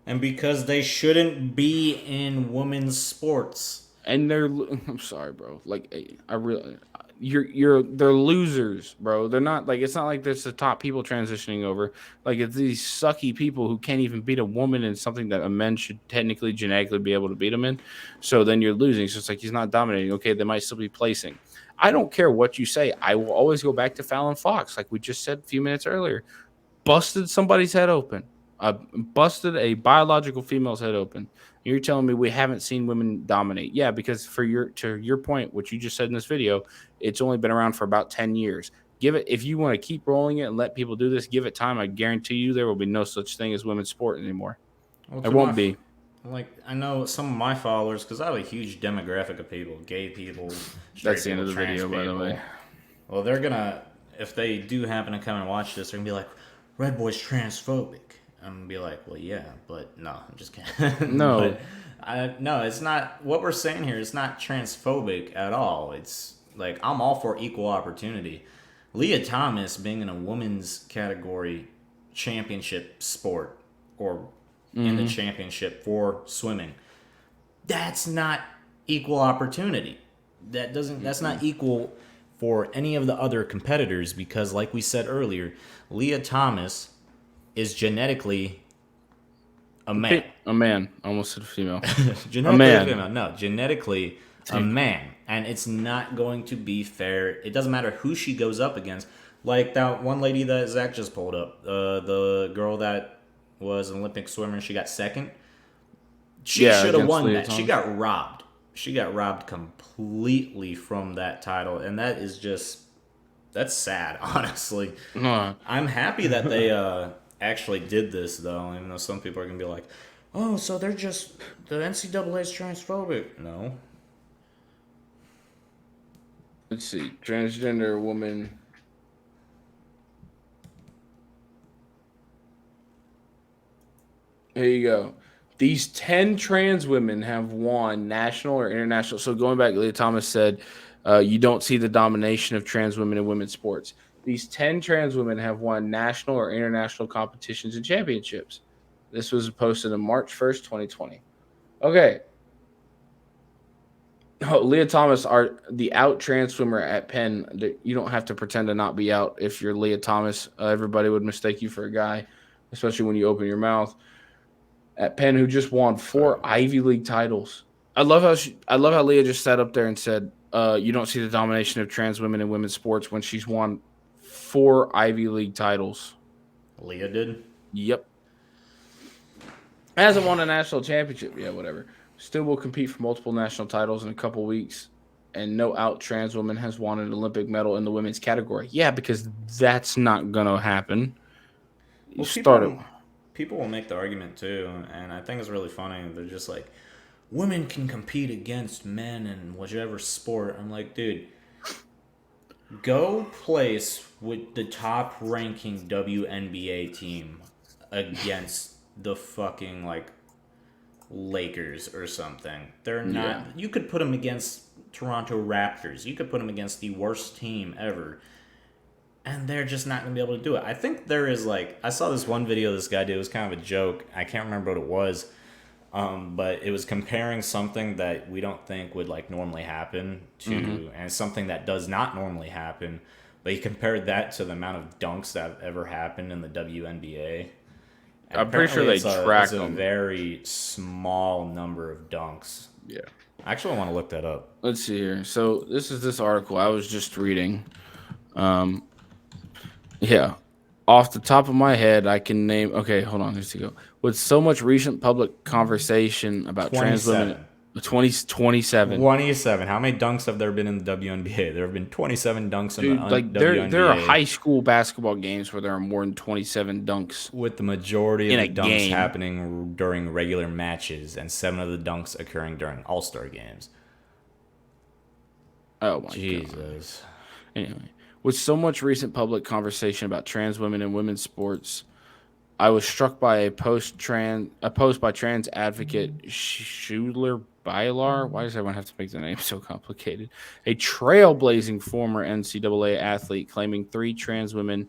And because they shouldn't be in women's sports. And I'm sorry, bro. Like, I really, they're losers, bro. They're not like, it's not like there's the top people transitioning over. Like, it's these sucky people who can't even beat a woman in something that a man should technically, genetically be able to beat them in. So then you're losing. So it's like, he's not dominating. Okay, they might still be placing. I don't care what you say. I will always go back to Fallon Fox, like we just said a few minutes earlier. Busted somebody's head open. Busted a biological female's head open. You're telling me we haven't seen women dominate? Yeah, because to your point, what you just said in this video, it's only been around for about 10 years. Give it, if you want to keep rolling it and let people do this, give it time. I guarantee you there will be no such thing as women's sport anymore. Well, there won't be. Like, I know some of my followers, because I have a huge demographic of people, gay people, straight That's the end people, of the video, by the way. Well, they're gonna, if they do happen to come and watch this, they're gonna be like, Red Boy's transphobic. I'm gonna be like, well, yeah, but no, I'm just kidding. No. No, it's not. What we're saying here is not transphobic at all. It's like, I'm all for equal opportunity. Leah Thomas being in a women's category championship sport or in the championship for swimming, that's not equal opportunity. That's not equal for any of the other competitors because, like we said earlier, Leah Thomas is genetically a man. A man. Almost said female. Genetically a man. A female. No, genetically a man. And it's not going to be fair. It doesn't matter who she goes up against. Like that one lady that Zach just pulled up. The girl that was an Olympic swimmer. She got second. She should have won that. She got robbed. She got robbed completely from that title. And that is just... That's sad, honestly. I'm happy that they actually did this, though, even though some people are going to be like, oh, so they're just... The NCAA is transphobic. No. Let's see. Transgender woman. There you go. These 10 trans women have won national or international. So going back, Leah Thomas said, you don't see the domination of trans women in women's sports. These 10 trans women have won national or international competitions and championships. This was posted on March 1st, 2020. Okay. Oh, Leah Thomas, the out trans swimmer at Penn. You don't have to pretend to not be out if you're Leah Thomas. Everybody would mistake you for a guy, especially when you open your mouth. At Penn, who just won 4 Ivy League titles. I love how Leah just sat up there and said, you don't see the domination of trans women in women's sports when she's won 4 Ivy League titles. Leah did? Yep. Hasn't won a national championship. Yeah, whatever. Still will compete for multiple national titles in a couple weeks. And no out trans woman has won an Olympic medal in the women's category. Yeah, because that's not going to happen. You started... People will make the argument too, and I think it's really funny. They're just like, women can compete against men in whichever sport. I'm like, dude, go place with the top ranking WNBA team against the fucking like Lakers or something. They're not. Yeah. You could put them against Toronto Raptors. You could put them against the worst team ever. And they're just not going to be able to do it. I think there is like... I saw this one video this guy did. It was kind of a joke. I can't remember what it was. But it was comparing something that we don't think would like normally happen to... And something that does not normally happen. But he compared that to the amount of dunks that have ever happened in the WNBA. And I'm pretty sure they track them. It's a very small number of dunks. Yeah. I actually want to look that up. Let's see here. So this is this article I was just reading. Yeah. Off the top of my head, I can name. Okay, hold on. Here's to go. With so much recent public conversation about trans women, 27. 27. How many dunks have there been in the WNBA? There have been 27 dunks in the Dude, like there are WNBA, high school basketball games where there are more than 27 dunks with the majority in of a the dunks game. happening during regular matches and 7 of the dunks occurring during All-Star games. Oh my god. Jesus. Anyway, with so much recent public conversation about trans women and women's sports, I was struck by a post by trans advocate Schuler Bylar. Why does everyone have to make the name so complicated? A trailblazing former NCAA athlete claiming 3 trans women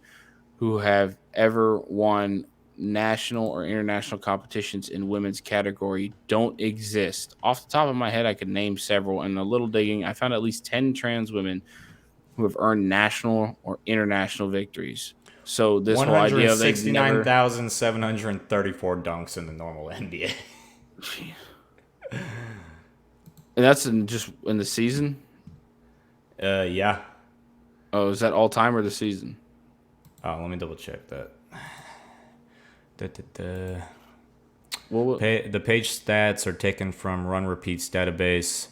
who have ever won national or international competitions in women's category don't exist. Off the top of my head, I could name several. And a little digging, I found at least 10 trans women who have earned national or international victories. So this whole idea of they've never 169,734 dunks in the normal NBA. and that's just in the season. Yeah. Oh, is that all time or the season? Let me double check that. Well, The page stats are taken from Run Repeats database.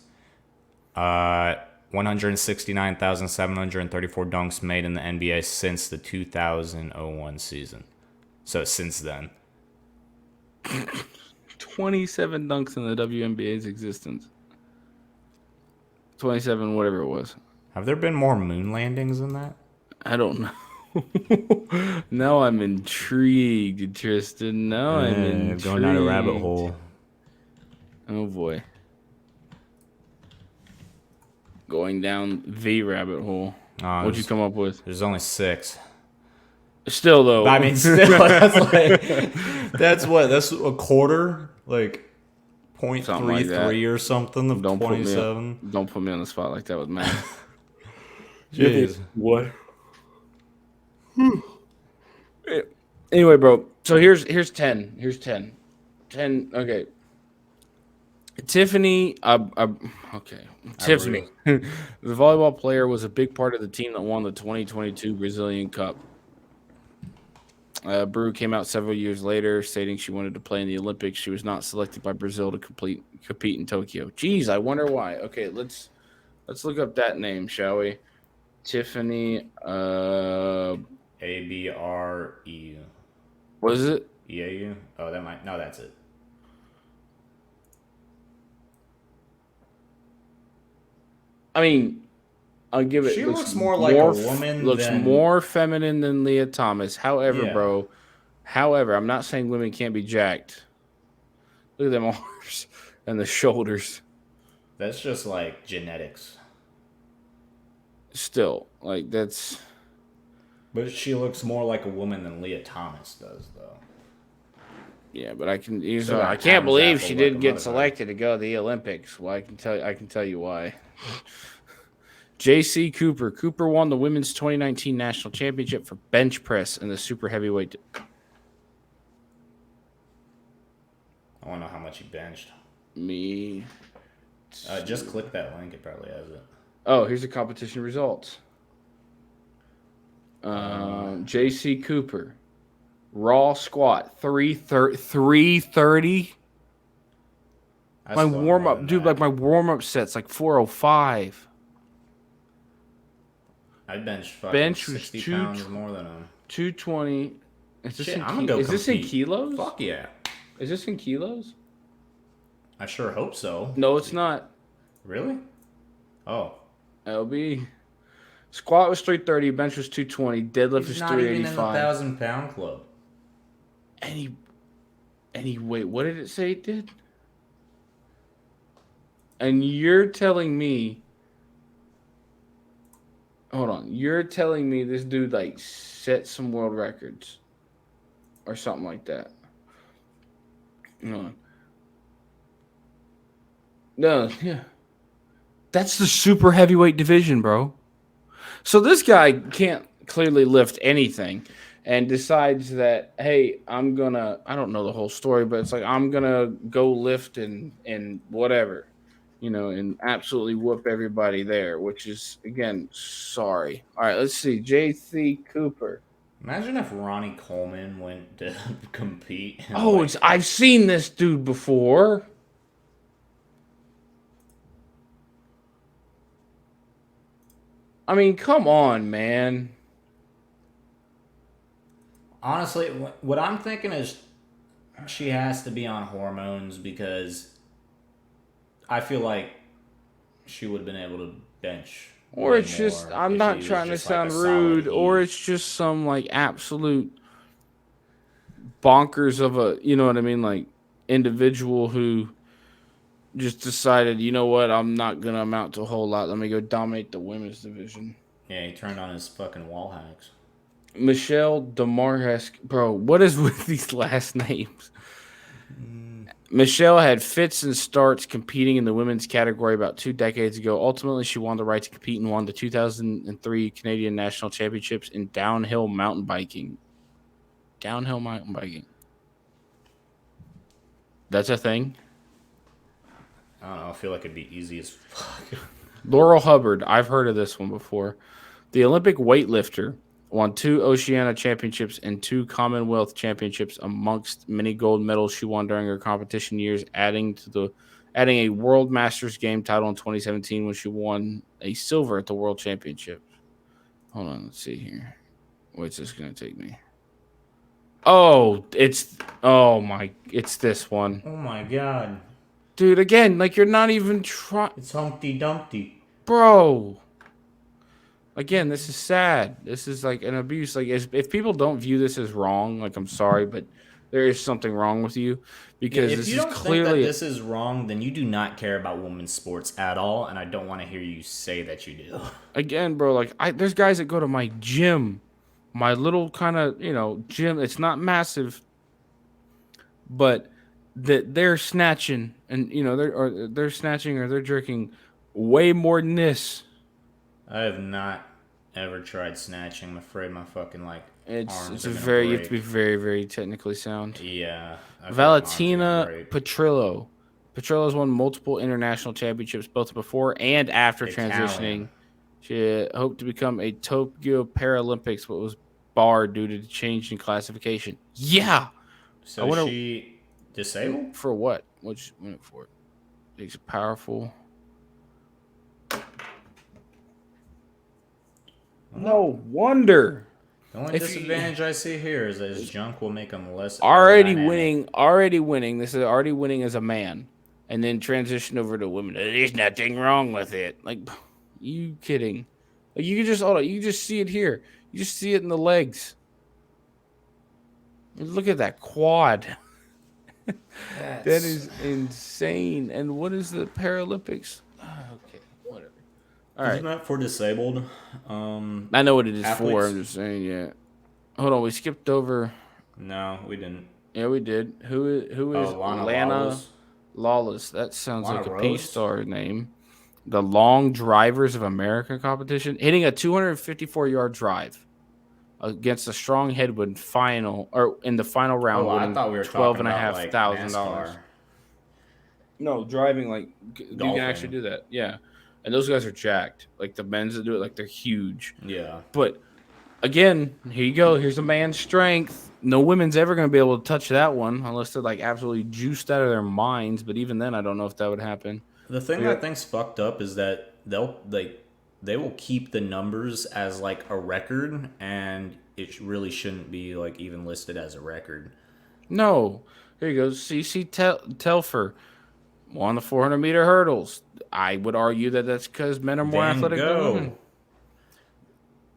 169,734 dunks made in the NBA since the 2001 season. So since then. 27 dunks in the WNBA's existence. 27, whatever it was. Have there been more moon landings than that? I don't know. Now I'm intrigued, Tristan. Now I'm intrigued. Going down a rabbit hole. Oh boy. Going down the rabbit hole. What'd you come up with? There's only 6. Still though. I mean, still, that's what? That's a quarter? Like 0.33 or something of 27? Don't put me on the spot like that with math. Jeez. What? Anyway, bro. So here's 10. Here's 10. 10. Okay. Tiffany. Okay. Tiffany. The volleyball player was a big part of the team that won the 2022 Brazilian Cup. Brew came out several years later stating she wanted to play in the Olympics. She was not selected by Brazil to compete in Tokyo. Jeez, I wonder why. Okay, let's look up that name, shall we? Tiffany. ABRE. What is it? EAU? Oh, that might. No, that's it. I mean, I'll give it. She looks more like a woman. Looks more feminine than Leah Thomas. However, Yeah. bro. I'm not saying women can't be jacked. Look at them arms and the shoulders. That's just like genetics. Still, like that's. But she looks more like a woman than Leah Thomas does, though. Yeah, but I can. So I can't believe she apple didn't like a get motherfucker. selected to go to the Olympics. Well, I can tell you why. J.C. Cooper. Cooper won the women's 2019 national championship for bench press in the super heavyweight. I want to know how much he benched. Me. Just click that link. It probably has it. Oh, here's the competition results. J.C. Cooper. Raw squat 330. My warm up, dude. Like my warm up set's like 405. I benched Bench was 60 pounds more than him. 220. Is this, Shit, in, I'm gonna go is this in compete. kilos? Fuck yeah. Is this in kilos? I sure hope so. No, it's not. Really? Oh. LB. Squat was 330. Bench was 220. Deadlift was 385. He's not even in the 1,000-pound club. And he wait, what did it say it did? And you're telling me, hold on, you're telling me this dude like set some world records or something like that. No, yeah. That's the super heavyweight division, bro. So this guy can't clearly lift anything and decides that, hey, I don't know the whole story, but it's like, I'm going to go lift and whatever, and absolutely whoop everybody there, which is, again, sorry. All right, let's see. J.C. Cooper. Imagine if Ronnie Coleman went to compete. In Oh, like, I've seen this dude before. I mean, come on, man. honestly, what I'm thinking is she has to be on hormones because I feel like she would have been able to bench Or way it's just, more I'm if not she was trying to just like a sound solid rude, or he. it's just some like absolute bonkers of a, you know what I mean? Like individual who just decided, you know what, I'm not going to amount to a whole lot. Let me go dominate the women's division. Yeah, he turned on his fucking wall hacks. Michelle DeMarcus, bro, what is with these last names? Michelle had fits and starts competing in the women's category about 2 decades ago. Ultimately, she won the right to compete and won the 2003 Canadian National Championships in downhill mountain biking. Downhill mountain biking. That's a thing. I don't know. I feel like it'd be easy as fuck. Laurel Hubbard. I've heard of this one before. The Olympic weightlifter won 2 Oceania championships and 2 Commonwealth championships amongst many gold medals she won during her competition years, adding a World Masters game title in 2017 when she won a silver at the World Championship. Hold on, let's see here. Where's this gonna take me? It's this one. Oh my god. Dude, again, like you're not even trying, It's Humpty Dumpty. bro. Again, this is sad. This is like an abuse. Like if people don't view this as wrong, like I'm sorry, but there is something wrong with you Yeah, because if this you is don't think that clearly this is wrong, then you do not care about women's sports at all, and I don't want to hear you say that you do. again, bro. Like there's guys that go to my gym, my little kind of gym. It's not massive, but that they're snatching and they're snatching or they're jerking way more than this. I have not ever tried snatching. I'm afraid my fucking arms It's are a gonna very you have to be break. very very technically sound. Yeah, I feel like my arms are gonna Valentina break. Petrillo. Petrillo's won multiple international championships both before and after Italian. transitioning. She hoped to become a Tokyo Paralympics, but was barred due to the change in classification. Yeah, I So is wonder she disabled? for what. Which went for it? It's powerful. No wonder. The only If you- disadvantage I see here is that his junk will make him less Already aerodynamic. winning. Already winning. This is already winning as a man, and then transition over to women. There's nothing wrong with it. Like, you kidding? Like you can just hold on. You can just see it here. You just see it in the legs. Look at that quad. That is insane. And what is the Paralympics? Okay, whatever. All right. Isn't that for disabled? I know what it is for. Athletes? I'm just saying. Yeah. Hold on. We skipped over. No, we didn't. Yeah, we did. Who is Lana Lana Lawless. Lawless? That sounds Lana like a Rose? P-star name. The Long Drivers of America competition, hitting a 254-yard drive against a strong headwind in the final round, Oh, I winning thought we were twelve talking and a about half like thousand dollars. NASCAR. No, driving like you can actually Golfing. do that. Yeah, and those guys are jacked. Like the men's that do it, like they're huge. Yeah. But again, here you go. Here's a man's strength. No women's ever going to be able to touch that one unless they're like absolutely juiced out of their minds. But even then, I don't know if that would happen. The thing Yeah. that I think's fucked up is that they will keep the numbers as like a record, and it really shouldn't be like even listed as a record. No. Here you go. CC Telfer won the 400-meter hurdles. I would argue that that's because men are more Van athletic than Gogh. women.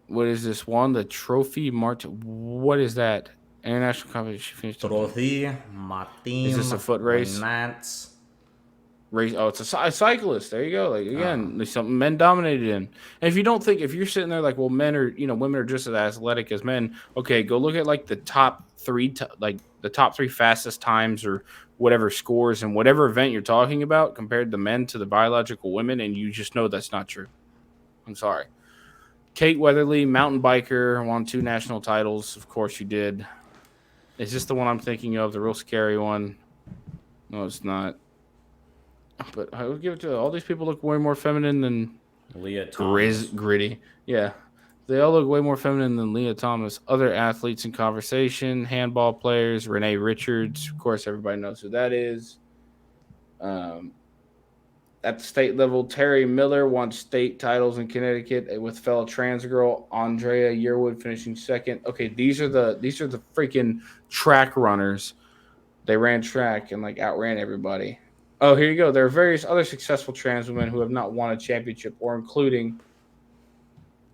What is this one? The Trophy Mart. What is that? International competition. Finished up- Trophy Martin. Is this a foot race? Renats. Race. Oh, it's a cyclist. There you go. Like again, there's something men dominated in. And if you don't think, if you're sitting there like, well, men are, women are just as athletic as men. Okay, go look at like the top three, the top three fastest times or whatever scores and whatever event you're talking about compared the men to the biological women, and you just know that's not true. I'm sorry. Kate Weatherly, mountain biker, won 2 national titles. Of course you did. Is this the one I'm thinking of? The real scary one? No, it's not. But I would give it to all these people look way more feminine than Leah Thomas. gritty. Yeah. They all look way more feminine than Leah Thomas. Other athletes in conversation, handball players, Renee Richards. Of course, everybody knows who that is. Um, at the state level, Terry Miller won state titles in Connecticut with fellow trans girl Andrea Yearwood finishing second. Okay, these are the freaking track runners. They ran track and like outran everybody. Oh, here you go. There are various other successful trans women who have not won a championship, or including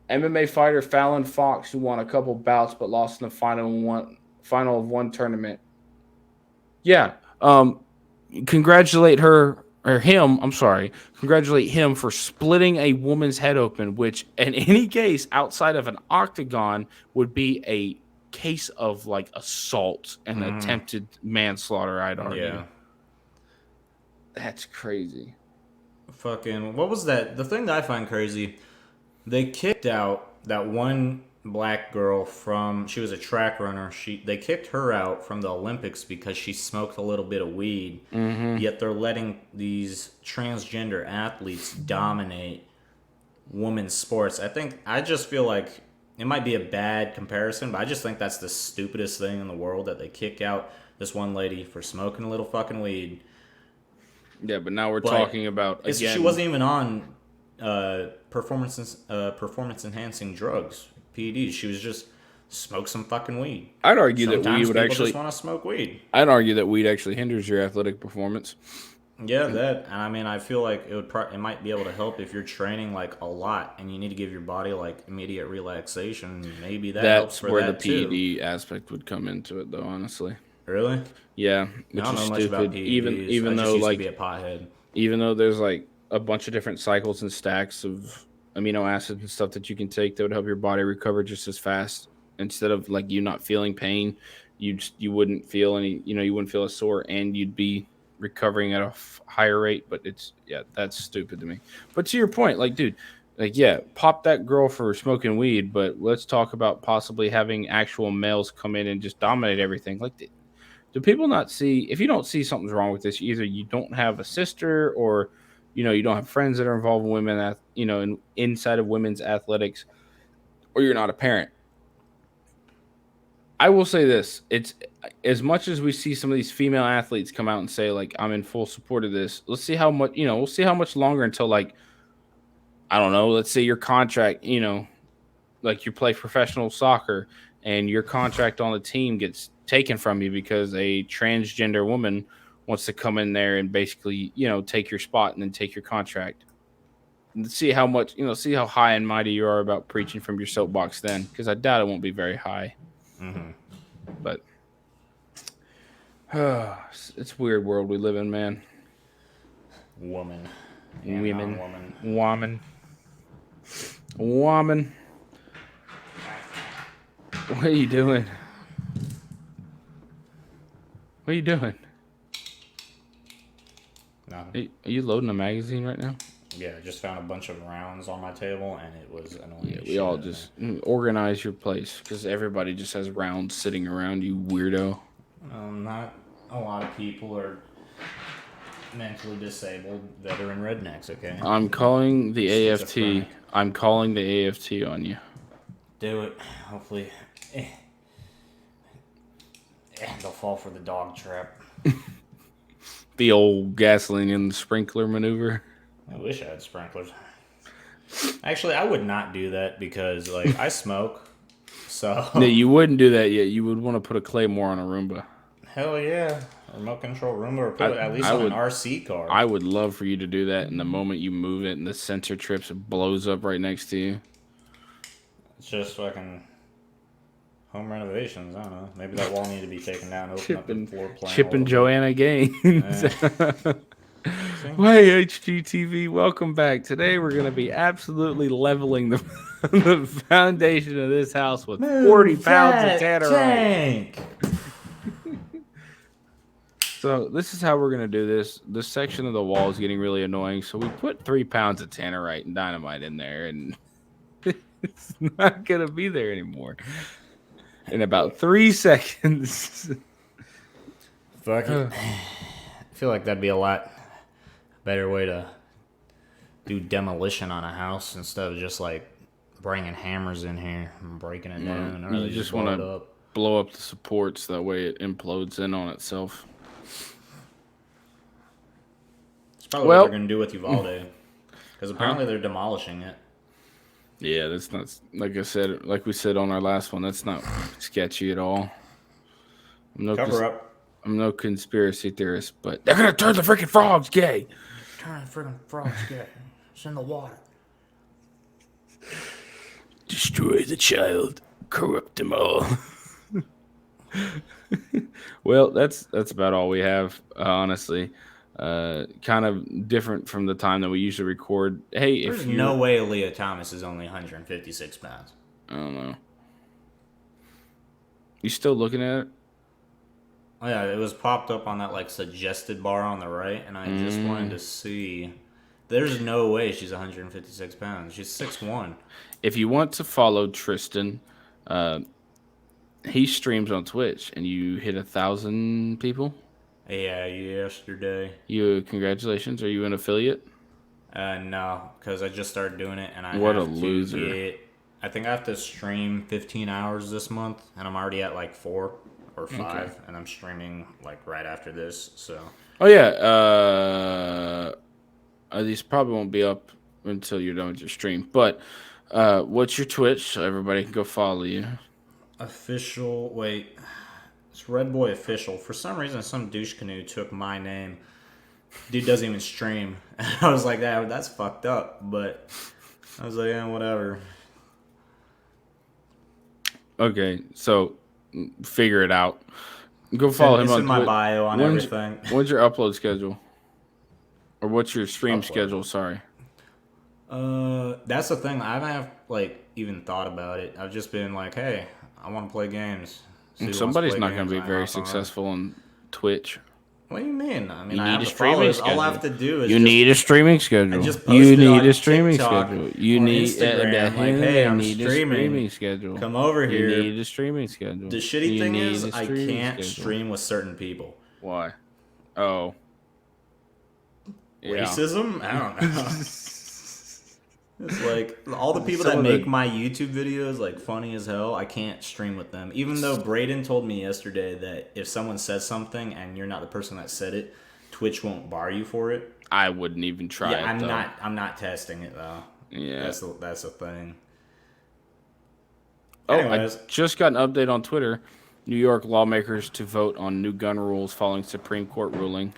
MMA fighter Fallon Fox, who won a couple bouts but lost in the final of one tournament. Yeah. Congratulate her or him. I'm sorry. Congratulate him for splitting a woman's head open, which in any case outside of an octagon would be a case of like assault and attempted manslaughter. I'd argue. Yeah. That's crazy. Fucking, what was that? The thing that I find crazy, they kicked out that one black girl she was a track runner. They kicked her out from the Olympics because she smoked a little bit of weed. Yet they're letting these transgender athletes dominate women's sports. I just feel like it might be a bad comparison, but I just think that's the stupidest thing in the world, that they kick out this one lady for smoking a little fucking weed. Yeah, but now we're talking about, again, she wasn't even on performance enhancing drugs, PEDs. She was just smoke some fucking weed. I'd argue that Sometimes weed would people actually just want to smoke weed. I'd argue that weed actually hinders your athletic performance. Yeah, that. And I mean, I feel like it might be able to help if you're training like a lot and you need to give your body like immediate relaxation. Maybe helps for where that the too. PED aspect would come into it, though. Honestly, Really? yeah, I don't know much about PEDs. Even I though used like to be a pothead. even though there's like a bunch of different cycles and stacks of amino acids and stuff that you can take that would help your body recover just as fast. Instead of like you not feeling pain, you wouldn't feel any, you wouldn't feel as sore, and you'd be recovering at a higher rate. But that's stupid to me. But to your point, like, dude, like, yeah, pop that girl for smoking weed, but let's talk about possibly having actual males come in and just dominate everything. Like, do people not see? If you don't see something's wrong with this, either you don't have a sister, or you don't have friends that are involved in women, inside of women's athletics, or you're not a parent. I will say this: it's as much as we see some of these female athletes come out and say like, "I'm in full support of this." Let's see how much, we'll see how much longer until, like, I don't know. Let's say your contract, like you play professional soccer and your contract on the team gets taken from you because a transgender woman wants to come in there and basically, take your spot and then take your contract. And see how much, see how high and mighty you are about preaching from your soapbox then, because I doubt it won't be very high. But it's a weird world we live in, man. Woman. Women. Woman. Woman. What are you doing? What are you doing? Nothing. Are you loading a magazine right now? Yeah, I just found a bunch of rounds on my table, and it was annoying. Yeah, we all just organize your place, because everybody just has rounds sitting around, you weirdo. Not a lot of people are mentally disabled veteran rednecks, okay? I'm calling the AFT. I'm calling the AFT on you. Do it. Hopefully. They'll fall for the dog trap. The old gasoline in the sprinkler maneuver. I wish I had sprinklers. Actually, I would not do that because, like, I smoke, so... No, you wouldn't do that yet. You would want to put a Claymore on a Roomba. Hell yeah. Remote control Roomba, or put it at least on an RC car. I would love for you to do that, and the moment you move it and the sensor trips, it blows up right next to you. It's just fucking home renovations. I don't know. Maybe that wall needed to be taken down, open up the floor plan. Chip and Joanna Gaines. Hey, HGTV, welcome back. Today we're going to be absolutely leveling the foundation of this house with 40 pounds of tannerite. So this is how we're going to do this. This section of the wall is getting really annoying, so we put 3 pounds of tannerite and dynamite in there, and it's not going to be there anymore in about 3 seconds. Fuck it. I feel like that'd be a lot better way to do demolition on a house instead of just like bringing hammers in here and breaking it down. I'd rather You just blow want it to up. blow up the supports. That way it implodes in on itself. It's probably what they're going to do with Uvalde. Because apparently they're demolishing it. Yeah, that's not, like I said, like we said on our last one, that's not sketchy at all. Cover up. I'm no conspiracy theorist, but they're gonna turn the freaking frogs gay. Turn the freaking frogs gay. It's in the water. Destroy the child, corrupt them all. Well, that's about all we have, honestly. Kind of different from the time that we usually record. Hey, There's no way Leah Thomas is only 156 pounds. I don't know. You still looking at it? Oh yeah, it was popped up on that like suggested bar on the right, and I just wanted to see. There's no way she's 156 pounds. She's 6'1". If you want to follow Tristan, he streams on Twitch, and you hit 1,000 people. Yeah, yesterday. Congratulations. Are you an affiliate? No, because I just started doing it, and I What have a to loser. get. I think I have to stream 15 hours this month, and I'm already at like 4 or 5, and I'm streaming like right after this. So. Oh yeah. These probably won't be up until you're done with your stream. But what's your Twitch so everybody can go follow you? Official. Wait. It's Red Boy Official. For some reason, some douche canoe took my name. Dude doesn't even stream. I was like, that's fucked up. But I was like, yeah, whatever. Okay, so figure it out. Go follow him It's on in my Twitch. bio on everything. What's your upload schedule? Or what's your stream schedule? Sorry. That's the thing. I haven't even thought about it. I've just been like, hey, I want to play games. Somebody's not going to be very successful on Twitch. What do you mean? I mean, You I need have a the streaming followers. schedule. All I have to do is You need a streaming schedule. just You post it need on a streaming TikTok schedule. You or need Instagram, like, hey, I'm need a streaming. streaming schedule. Come over here. You need a streaming schedule. The shitty thing need is, a I streaming can't schedule. stream with certain people. Why? Oh. Yeah. Racism? I don't know. It's like all the people Some that of make the- my YouTube videos like funny as hell, I can't stream with them. Even though Braden told me yesterday that if someone says something and you're not the person that said it, Twitch won't bar you for it. I wouldn't even try it. I'm not testing it though. Yeah. That's the thing. Oh, Anyways. I just got an update on Twitter. New York lawmakers to vote on new gun rules following Supreme Court ruling.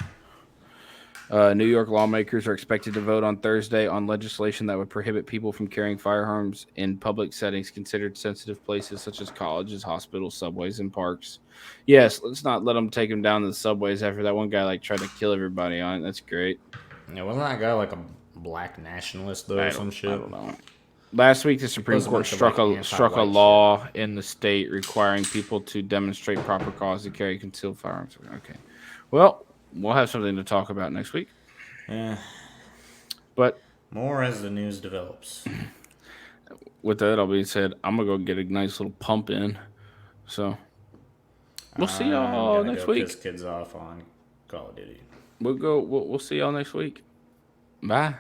New York lawmakers are expected to vote on Thursday on legislation that would prohibit people from carrying firearms in public settings considered sensitive places such as colleges, hospitals, subways, and parks. Yes, let's not let them take them down to the subways after that one guy tried to kill everybody on it. That's great. Yeah, wasn't that guy like a black nationalist though or some shit? I don't know. Last week, the Supreme Court struck a law in the state requiring people to demonstrate proper cause to carry concealed firearms. Okay. Well, we'll have something to talk about next week. Yeah. But more as the news develops. With that all being said, I'm gonna go get a nice little pump in. So we'll see y'all next week. Piss kids off on Call of Duty. We'll see y'all next week. Bye.